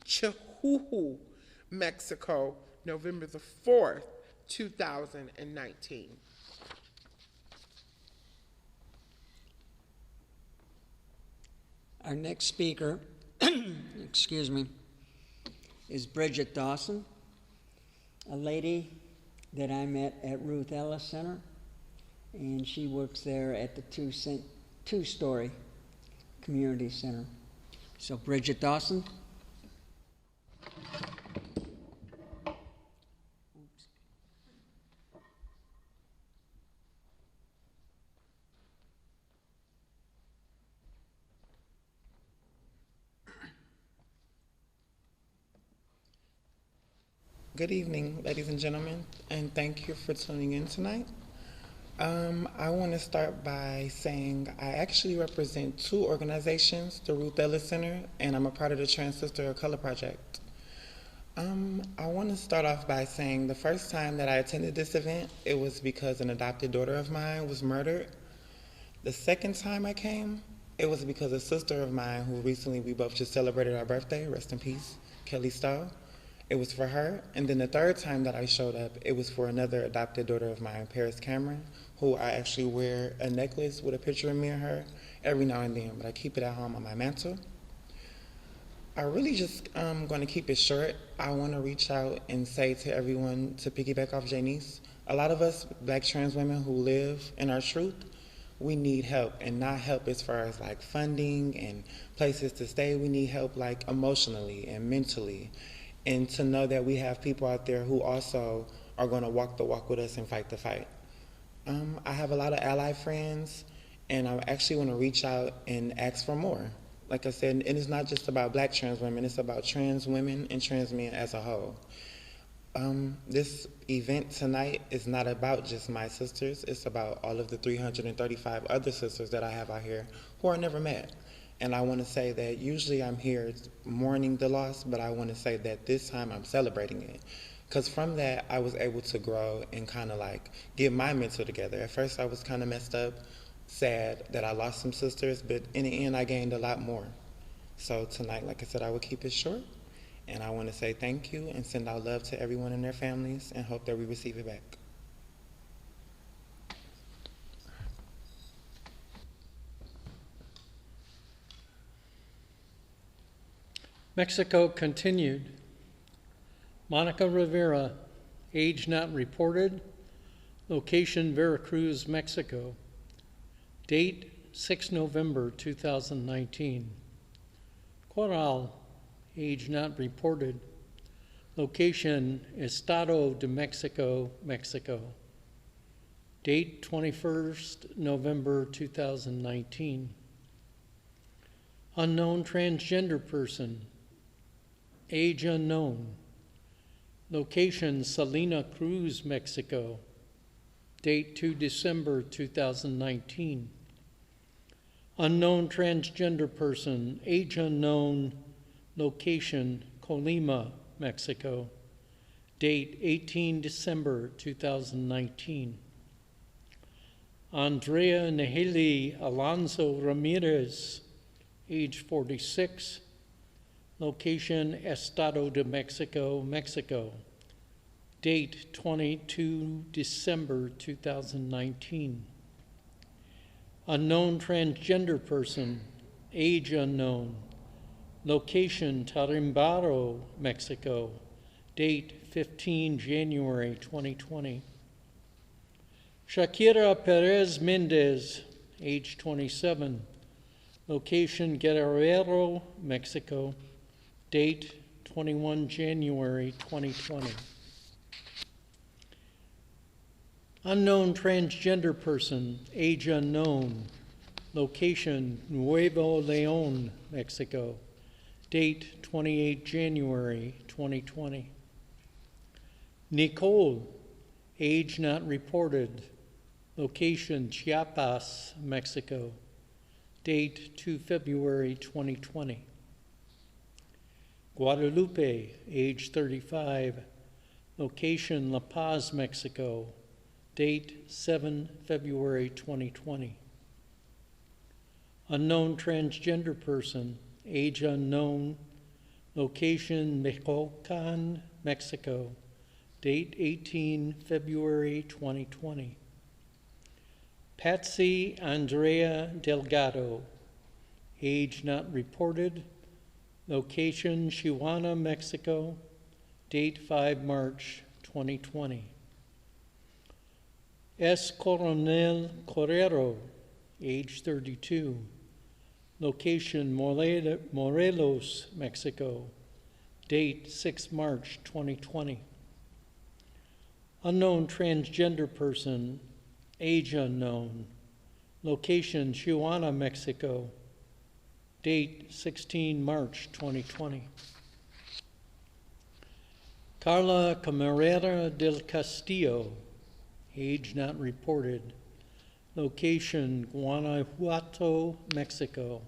Chihuahua, Mexico, November the 4th, 2019. Our next speaker, excuse me, is Bridget Dawson, a lady that I met at Ruth Ellis Center, and she works there at the two-story community center. So Bridget Dawson. Good evening, ladies and gentlemen, and thank you for tuning in tonight. I want to start by saying I actually represent two organizations, the Ruth Ellis Center, and I'm a part of the Trans Sister of Color Project. I want to start off by saying the first time that I attended this event, it was because an adopted daughter of mine was murdered. The second time I came, it was because a sister of mine who recently we both just celebrated our birthday, rest in peace, Kelly Stowe. It was for her. And then the third time that I showed up, it was for another adopted daughter of mine, Paris Cameron, who I actually wear a necklace with a picture of me and her every now and then, but I keep it at home on my mantle. I really just going to keep it short. I want to reach out and say to everyone, to piggyback off Janice, a lot of us Black trans women who live in our truth, we need help, and not help as far as like funding and places to stay. We need help like emotionally and mentally, and to know that we have people out there who also are going to walk the walk with us and fight the fight. I have a lot of ally friends, and I actually want to reach out and ask for more. Like I said, and it's not just about Black trans women, it's about trans women and trans men as a whole. This event tonight is not about just my sisters, it's about all of the 335 other sisters that I have out here who are never met. And I want to say that usually I'm here mourning the loss, but I want to say that this time I'm celebrating it. Because from that, I was able to grow and kind of like get my mental together. At first, I was kind of messed up, sad that I lost some sisters, but in the end, I gained a lot more. So tonight, like I said, I will keep it short. And I want to say thank you and send out love to everyone and their families and hope that we receive it back. Mexico continued. Monica Rivera, age not reported, location Veracruz, Mexico. Date 6 November 2019. Coral, age not reported, location Estado de Mexico, Mexico. Date 21st November 2019. Unknown transgender person, age unknown, location Salina Cruz, Mexico. Date 2 December 2019. Unknown transgender person, age unknown, location Colima, Mexico. Date 18 December 2019. Andrea Naheli Alonso Ramirez, age 46, location Estado de Mexico, Mexico. Date 22 December 2019. Unknown transgender person, age unknown, location Tarimbaro, Mexico. Date 15 January 2020. Shakira Perez Mendez, age 27, location Guerrero, Mexico. Date 21 January 2020. Unknown transgender person, age unknown, location Nuevo León, Mexico. Date 28 January 2020. Nicole, age not reported, location Chiapas, Mexico. Date 2 February 2020. Guadalupe, age 35, location La Paz, Mexico. Date 7 February 2020. Unknown transgender person, age unknown, location Michoacan, Mexico. Date 18 February 2020. Patsy Andrea Delgado, age not reported, location Chihuahua, Mexico. Date 5 March 2020. S. Coronel Correro, age 32, location Morelos, Mexico. Date 6 March 2020. Unknown transgender person, age unknown, location Chihuahua, Mexico. Date 16 March 2020. Carla Camarera del Castillo, age not reported. Location Guanajuato, Mexico.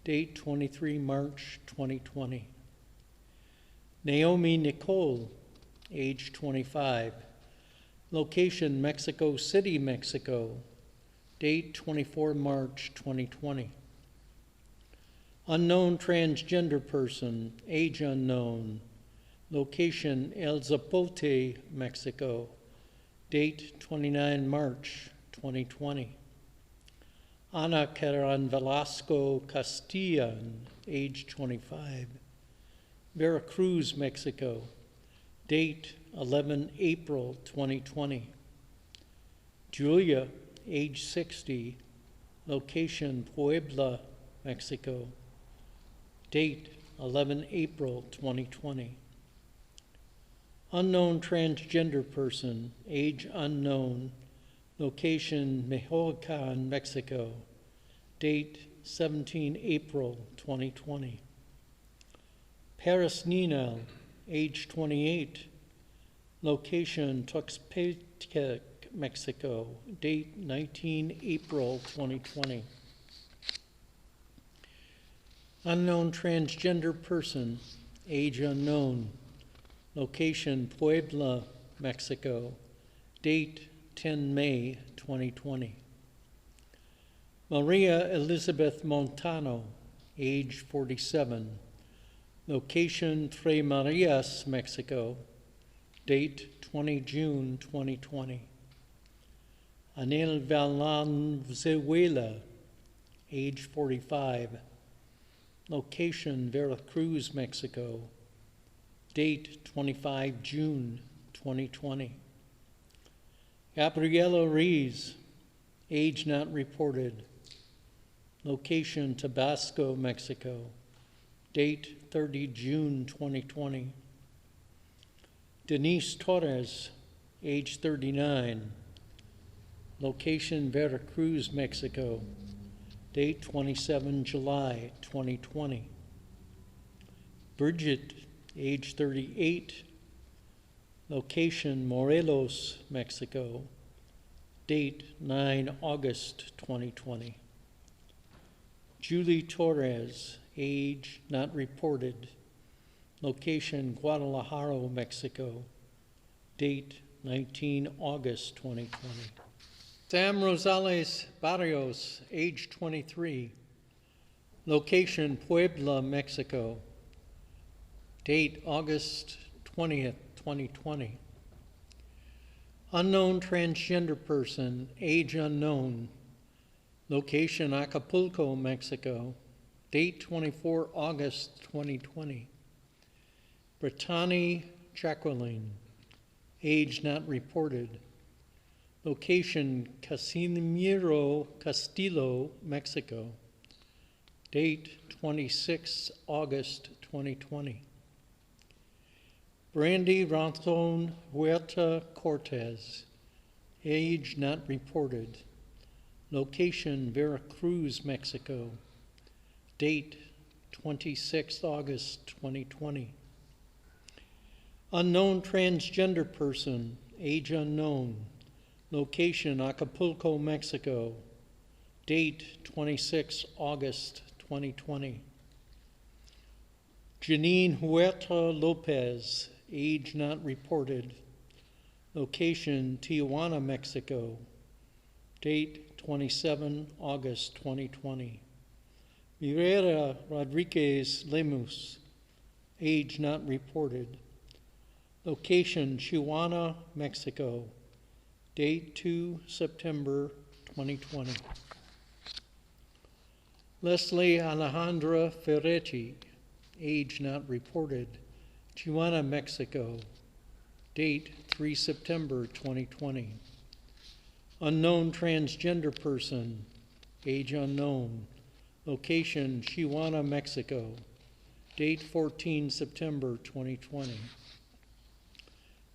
Date 23 March 2020. Naomi Nicole, age 25. Location Mexico City, Mexico. Date 24 March 2020. Unknown transgender person, age unknown. Location El Zapote, Mexico. Date 29 March 2020. Ana Karen Velasco Castillan, age 25. Veracruz, Mexico. Date 11 April 2020. Julia, age 60. Location Puebla, Mexico. Date 11 April 2020. Unknown transgender person, age unknown, location Mexican, Mexico. Date 17 April 2020. Paris Ninal, age 28, location Tuxtepec, Mexico. Date 19 April 2020. Unknown transgender person, age unknown, location Puebla, Mexico. Date 10 May 2020. Maria Elizabeth Montano, age 47, location Tres Marias, Mexico. Date 20 June 2020. Anel Valenzuela, age 45, location Veracruz, Mexico. Date 25 June 2020. Gabriela Ruiz, age not reported, location Tabasco, Mexico. Date 30 June 2020. Denise Torres, age 39, location Veracruz, Mexico. Date 27 July 2020. Bridget, age 38, location Morelos, Mexico. Date 9 August 2020. Julie Torres, age not reported, location Guadalajara, Mexico. Date 19 August 2020. Sam Rosales Barrios, age 23, location Puebla, Mexico. Date August 20th, 2020. Unknown transgender person, age unknown, location Acapulco, Mexico. Date 24 August 2020. Brittany Jacqueline, age not reported, location Casimiro Castillo, Mexico. Date 26 August 2020. Brandy Ranton Huerta Cortez, age not reported, location Veracruz, Mexico. Date 26 August 2020. Unknown transgender person, age unknown, location Acapulco, Mexico. Date 26 August 2020. Janine Huerta Lopez, age not reported, location Tijuana, Mexico. Date 27 August 2020. Mirera Rodriguez Lemus, age not reported, location Tijuana, Mexico. Date 2 September 2020. Leslie Alejandra Ferretti, age not reported, Tijuana, Mexico. Date 3 September 2020. Unknown transgender person, age unknown, location Tijuana, Mexico. Date 14 September 2020.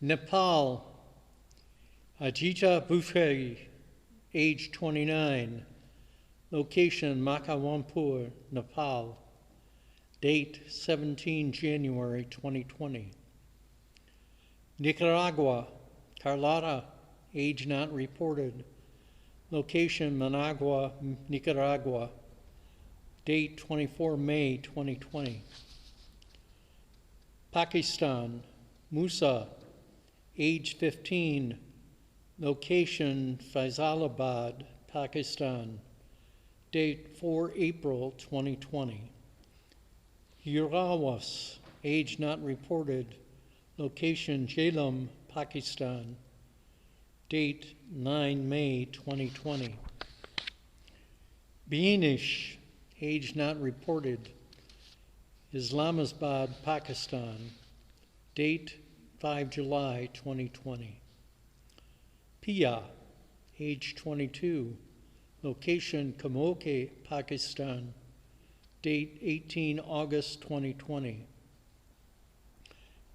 Nepal, Ajita Buffet, age 29, location Makawampur, Nepal. Date 17 January 2020. Nicaragua, Carlotta, age not reported. Location, Managua, Nicaragua. Date 24 May 2020. Pakistan, Musa, age 15. Location, Faisalabad, Pakistan. Date 4 April 2020. Urawas, age not reported. Location, Jhelum, Pakistan. Date 9 May 2020. Beinish, age not reported. Islamabad, Pakistan. Date 5 July 2020. Pia, age 22. Location, Kamoke, Pakistan. Date 18 August 2020.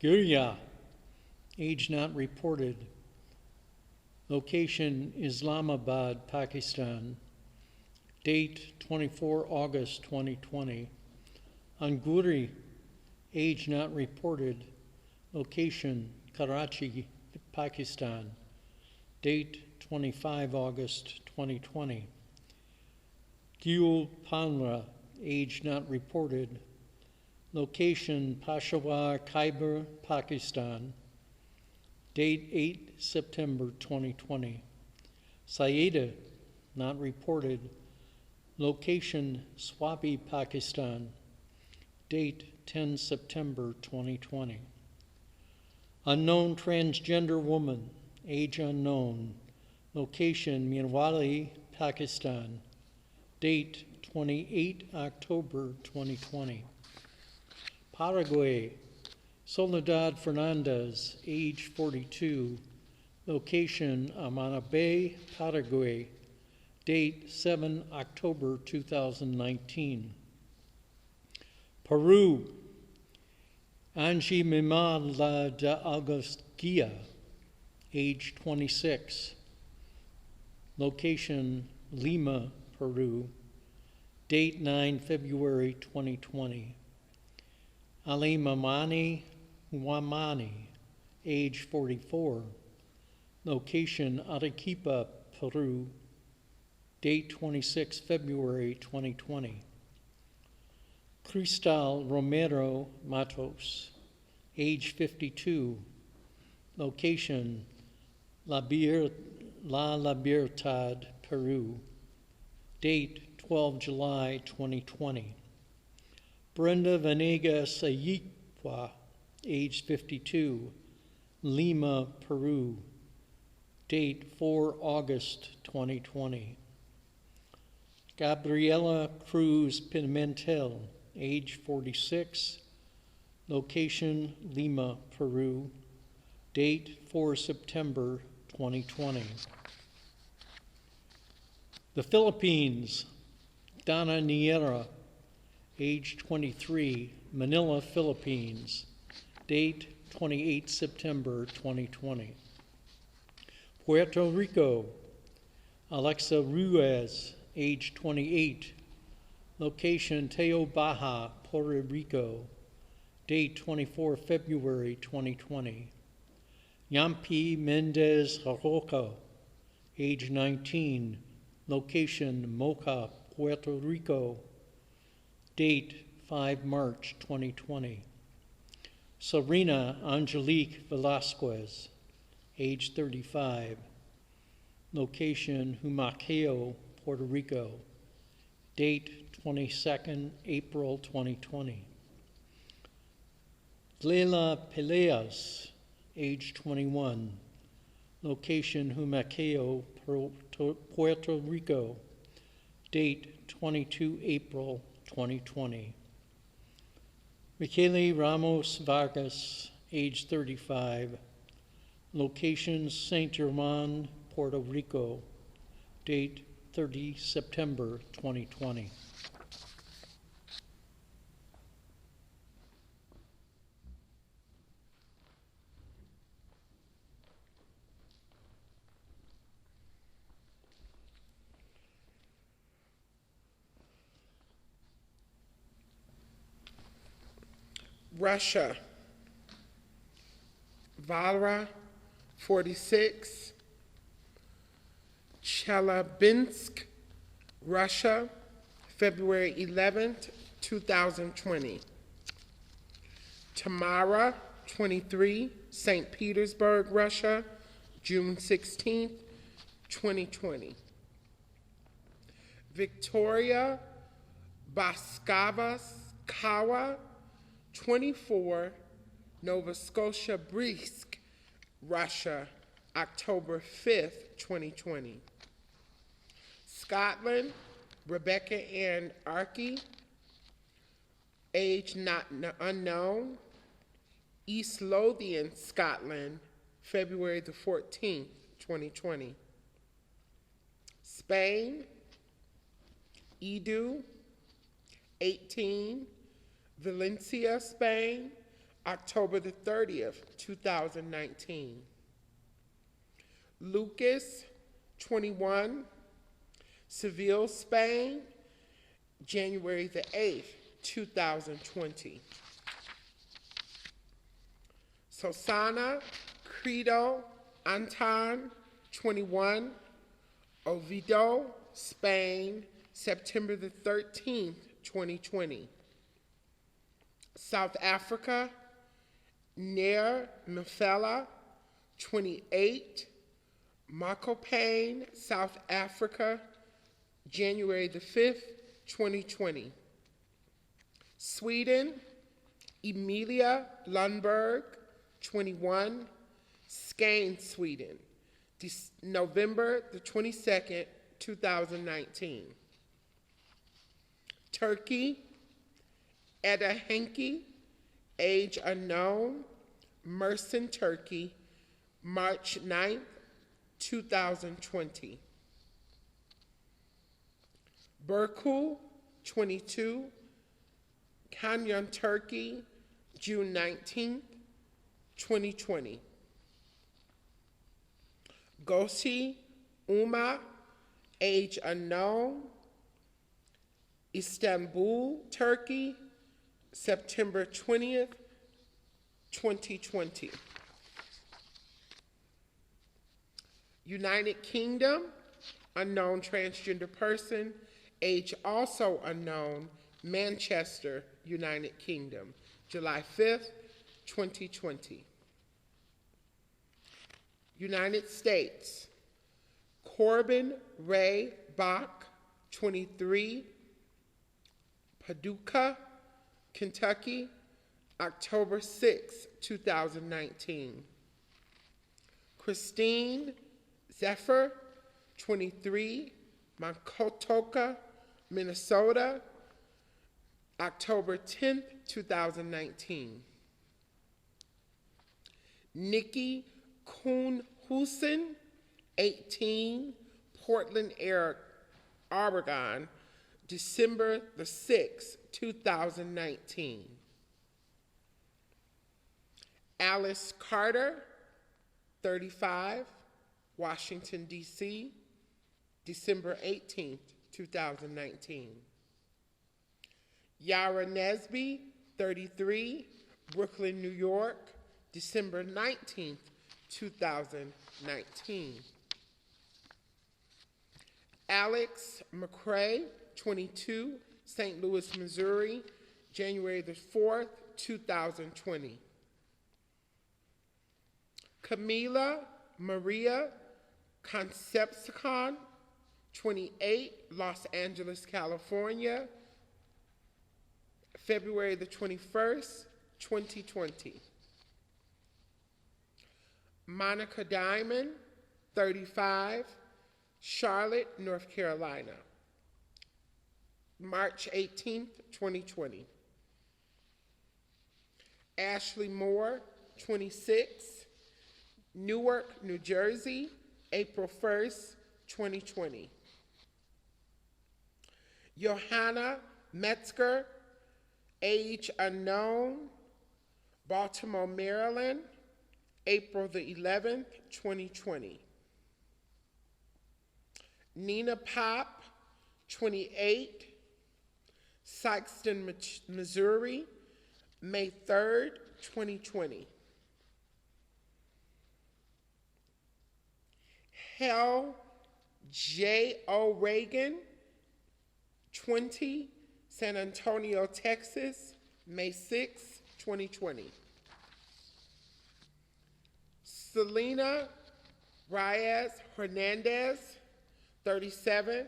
Gurya, age not reported. Location, Islamabad, Pakistan. Date 24 August 2020. Anguri, age not reported. Location, Karachi, Pakistan. Date 25 August 2020. Gul Panra, age not reported. Location, Peshawar, Khyber, Pakistan. Date 8 September 2020. Saida, not reported. Location, Swabi, Pakistan. Date 10 September 2020. Unknown transgender woman, age unknown. Location, Mirwali, Pakistan. Date 28 October 2020. Paraguay, Soledad Fernandez, age 42. Location, Amana Bay, Paraguay. Date 7 October 2019. Peru, Angie Mimad de Agustia, age 26. Location, Lima, Peru. Date 9 February 2020. Ali Mamani Wamani, age 44. Location, Arequipa, Peru. Date 26 February 2020. Cristal Romero Matos, age 52. Location, La Libertad, Peru. Date 12 July 2020. Brenda Venegas Ayiqua, age 52. Lima, Peru. Date 4 August 2020. Gabriela Cruz Pimentel, age 46. Location, Lima, Peru. Date 4 September 2020. The Philippines, Donna Niera, age 23, Manila, Philippines. Date 28 September 2020. Puerto Rico, Alexa Ruiz, age 28. Location, Teo Baja, Puerto Rico. Date 24 February 2020. Yampi Mendez Jaroca, age 19. Location, Moca, Puerto Rico. Date 5 March 2020. Serena Angelique Velasquez, age 35. Location, Humacao, Puerto Rico. Date 22nd April 2020. Leila Peleas, age 21. Location, Humacao, Puerto Rico. Date 22 April 2020. Michele Ramos Vargas, age 35. Location, Saint Germain, Puerto Rico. Date 30 September 2020. Russia, Valra, 46, Chelyabinsk, Russia, February 11th, 2020. Tamara, 23, St. Petersburg, Russia, June 16th, 2020. Victoria Baskavaskawa, 24, Nova Scotia, Brisk, Russia, October 5th, 2020. Scotland, Rebecca Ann Arkey, age not unknown, East Lothian, Scotland, February the 14th, 2020. Spain, Edu, 18, Valencia, Spain, October the 30th, 2019. Lucas, 21, Seville, Spain, January the 8th, 2020. Susana Credo Anton, 21, Oviedo, Spain, September the 13th, 2020. South Africa, Nair Mfela, 28, Mokopane, South Africa, January the 5th, 2020. Sweden, Emilia Lundberg, 21, Skane, Sweden, November the 22nd, 2019. Turkey, Eda Henke, age unknown, Mersin, Turkey, March 9th, 2020. Berkul, 22, Kanyon, Turkey, June 19th, 2020. Gosi Uma, age unknown, Istanbul, Turkey, September 20th, 2020. United Kingdom, unknown transgender person, age also unknown, Manchester, United Kingdom, July 5th, 2020. United States, Corbin Ray Bach, 23, Paducah, Kentucky, October 6, 2019. Christine Zephyr, 23, Mankotoka, Minnesota, October 10th, 2019. Nikki Kuhn-Husen, 18, Portland, Oregon, December the 6th, 2019. Alice Carter, 35, Washington, D.C., December 18th, 2019. Yara Nesby, 33, Brooklyn, New York, December 19th, 2019. Alex McCrae, 22, St. Louis, Missouri, January the 4th, 2020. Camila Maria Concepcion, 28, Los Angeles, California, February the 21st, 2020. Monica Diamond, 35, Charlotte, North Carolina, March 18th, 2020. Ashley Moore, 26, Newark, New Jersey, April 1st, 2020. Johanna Metzger, age unknown, Baltimore, Maryland, April the 11th, 2020. Nina Pop, 28, Sikeston, Missouri, May 3rd, 2020. Hell J.O. Reagan, 20, San Antonio, Texas, May 6, 2020. Selena Reyes Hernandez, 37,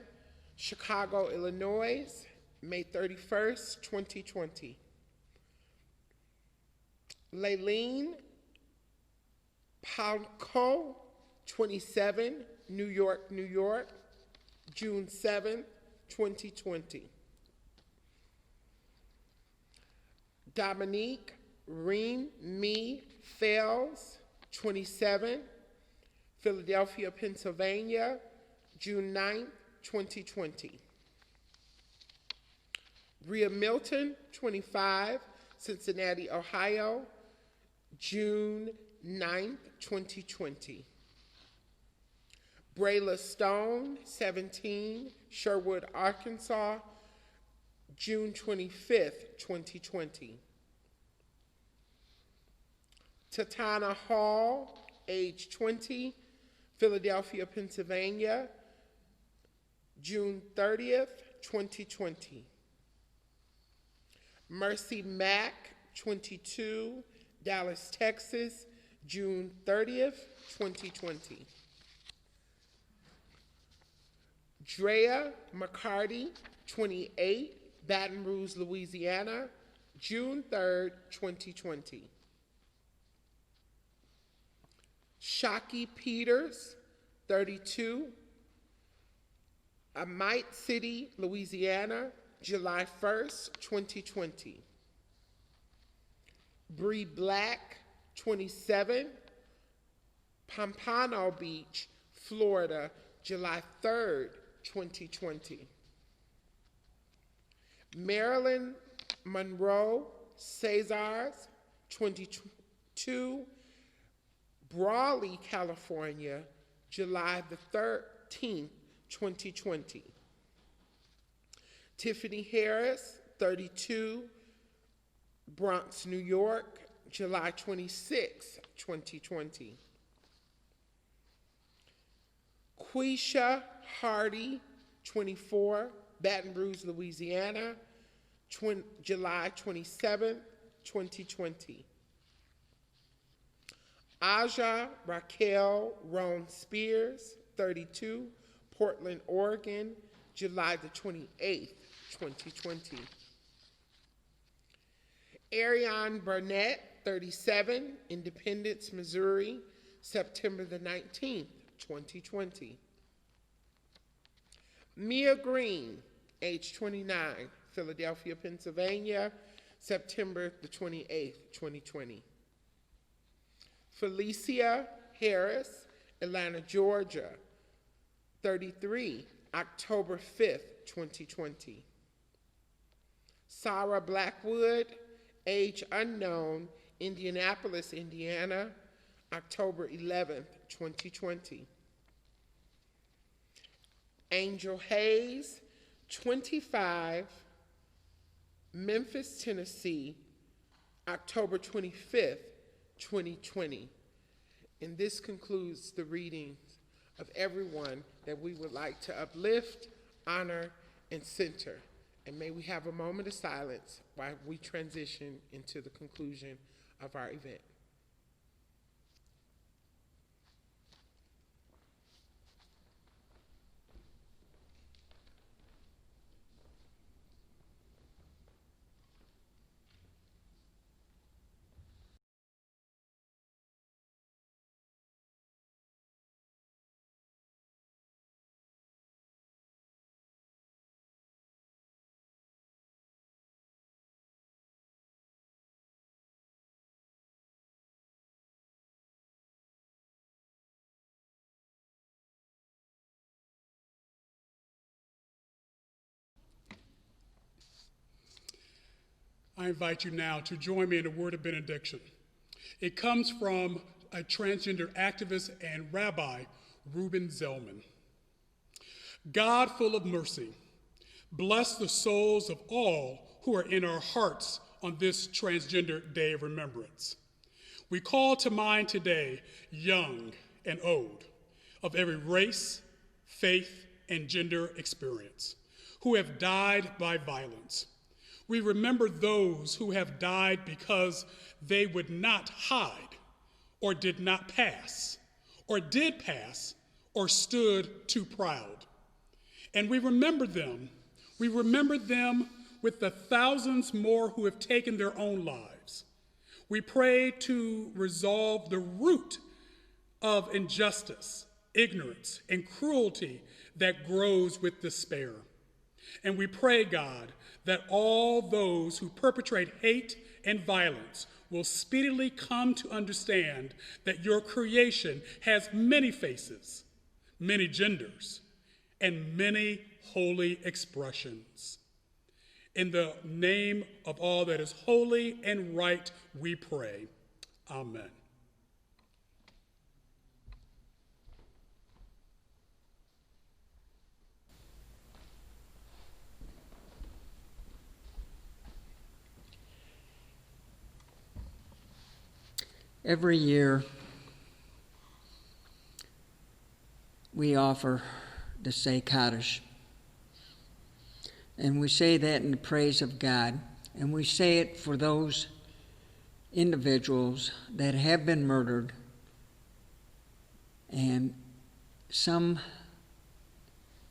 Chicago, Illinois, May 31st, 2020. Laylene Palco, 27, New York, New York, June 7, 2020. Dominique Reem Me Fels, 27, Philadelphia, Pennsylvania, June 9, 2020. Bria Milton, 25, Cincinnati, Ohio, June 9, 2020. Brayla Stone, 17, Sherwood, Arkansas, June 25th, 2020. Tatana Hall, age 20, Philadelphia, Pennsylvania, June 30th, 2020. Mercy Mack, 22, Dallas, Texas, June 30th, 2020. Drea McCarty, 28, Baton Rouge, Louisiana, June 3rd, 2020. Shockey Peters, 32, Amite City, Louisiana, July 1st, 2020. Bree Black, 27, Pompano Beach, Florida, July 3rd, 2020. Marilyn Monroe Cesars, 22, Brawley, California, July the 13th, 2020. Tiffany Harris, 32, Bronx, New York, July 26, 2020. Quisha Hardy, 24, Baton Rouge, Louisiana, July 27, 2020. Aja Raquel Roan Spears, 32, Portland, Oregon, July the 28th, 2020. Ariane Burnett, 37, Independence, Missouri, September the 19th, 2020. Mia Green, age 29, Philadelphia, Pennsylvania, September the 28th, 2020. Felicia Harris, Atlanta, Georgia, 33, October 5th, 2020. Sarah Blackwood, age unknown, Indianapolis, Indiana, October 11th, 2020. Angel Hayes, 25, Memphis, Tennessee, October 25th, 2020. And this concludes the readings of everyone that we would like to uplift, honor, and center. And may we have a moment of silence while we transition into the conclusion of our event. I invite you now to join me in a word of benediction. It comes from a transgender activist and rabbi, Reuben Zellman. God, full of mercy, bless the souls of all who are in our hearts on this Transgender Day of Remembrance. We call to mind today young and old, of every race, faith, and gender experience, who have died by violence. We remember those who have died because they would not hide, or did not pass, or did pass, or stood too proud. And we remember them. We remember them with the thousands more who have taken their own lives. We pray to resolve the root of injustice, ignorance, and cruelty that grows with despair. And we pray, God, that all those who perpetrate hate and violence will speedily come to understand that your creation has many faces, many genders, and many holy expressions. In the name of all that is holy and right, we pray. Amen. Every year, we offer the Say Kaddish. And we say that in the praise of God. And we say it for those individuals that have been murdered. And some,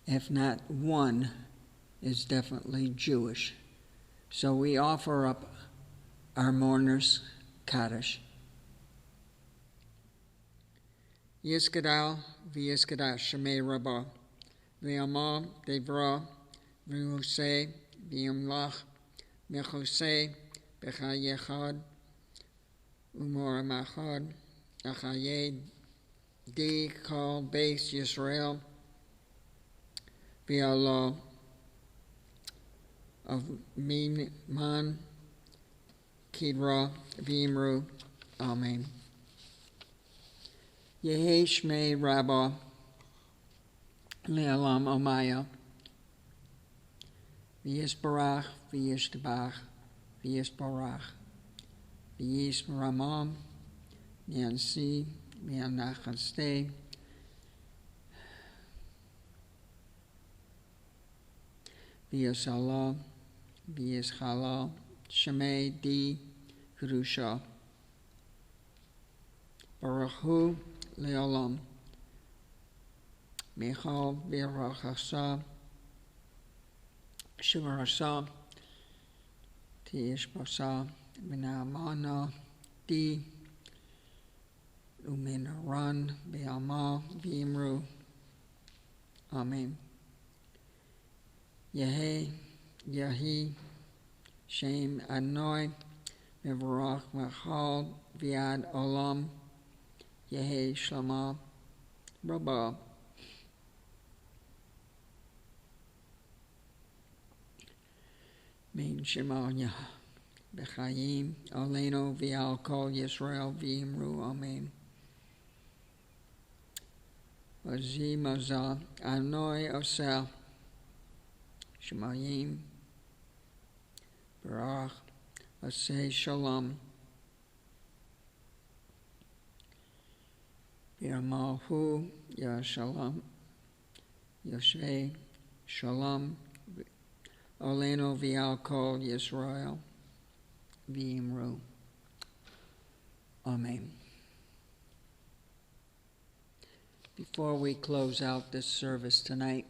if not one, is definitely Jewish. So we offer up our mourners' Kaddish. Yisgadal v'yisgadal Shemei Rabbah v'yamah devra v'husei v'yamlach v'chosei b'chayechad umor machad achayed di kol beis Yisrael v'Allah of Miman Kidra v'Imru. Amen. Yehi Shmei Rabbah Le'olam Omaya V'yisbarach v'yishtabach v'yisbarach v'yisramam v'yansi v'yanachaste v'yishalal v'yishalal Shemei di Kedusha Baruch Hu Le'olam Michal V'Rachasa Shivarasa Tishbasa V'Na'amana Di Uminaran V'Alma V'Imru. Amen. Yehi Shem Adonai V'Varach V'Chal V'Ad Olam Yehi Shlama Rabbah. Min Shemaya B'Chayim Aleinu V'Al Kol Yisrael V'Imru. Amen. Vazi Mazah Anoi Osel Shemayim Barach Aseh Shalom Yamahu Yashalom Yoshe Shalom Oleno V'Al Kol Yisrael V'Imru. Amen. Before we close out this service tonight,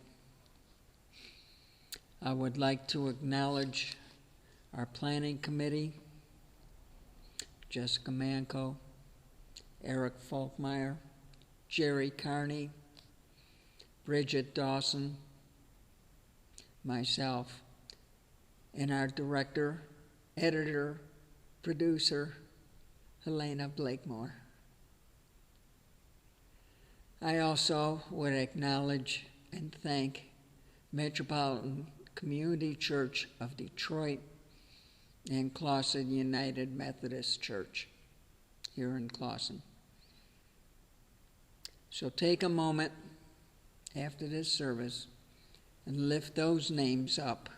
I would like to acknowledge our planning committee, Jessica Manco, Eric Falkmeyer, Jerry Carney, Bridget Dawson, myself, and our director, editor, producer, Helena Blakemore. I also would acknowledge and thank Metropolitan Community Church of Detroit and Clawson United Methodist Church here in Clawson. So take a moment after this service and lift those names up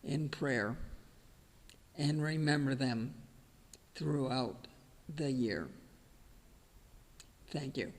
in prayer and remember them throughout the year. Thank you.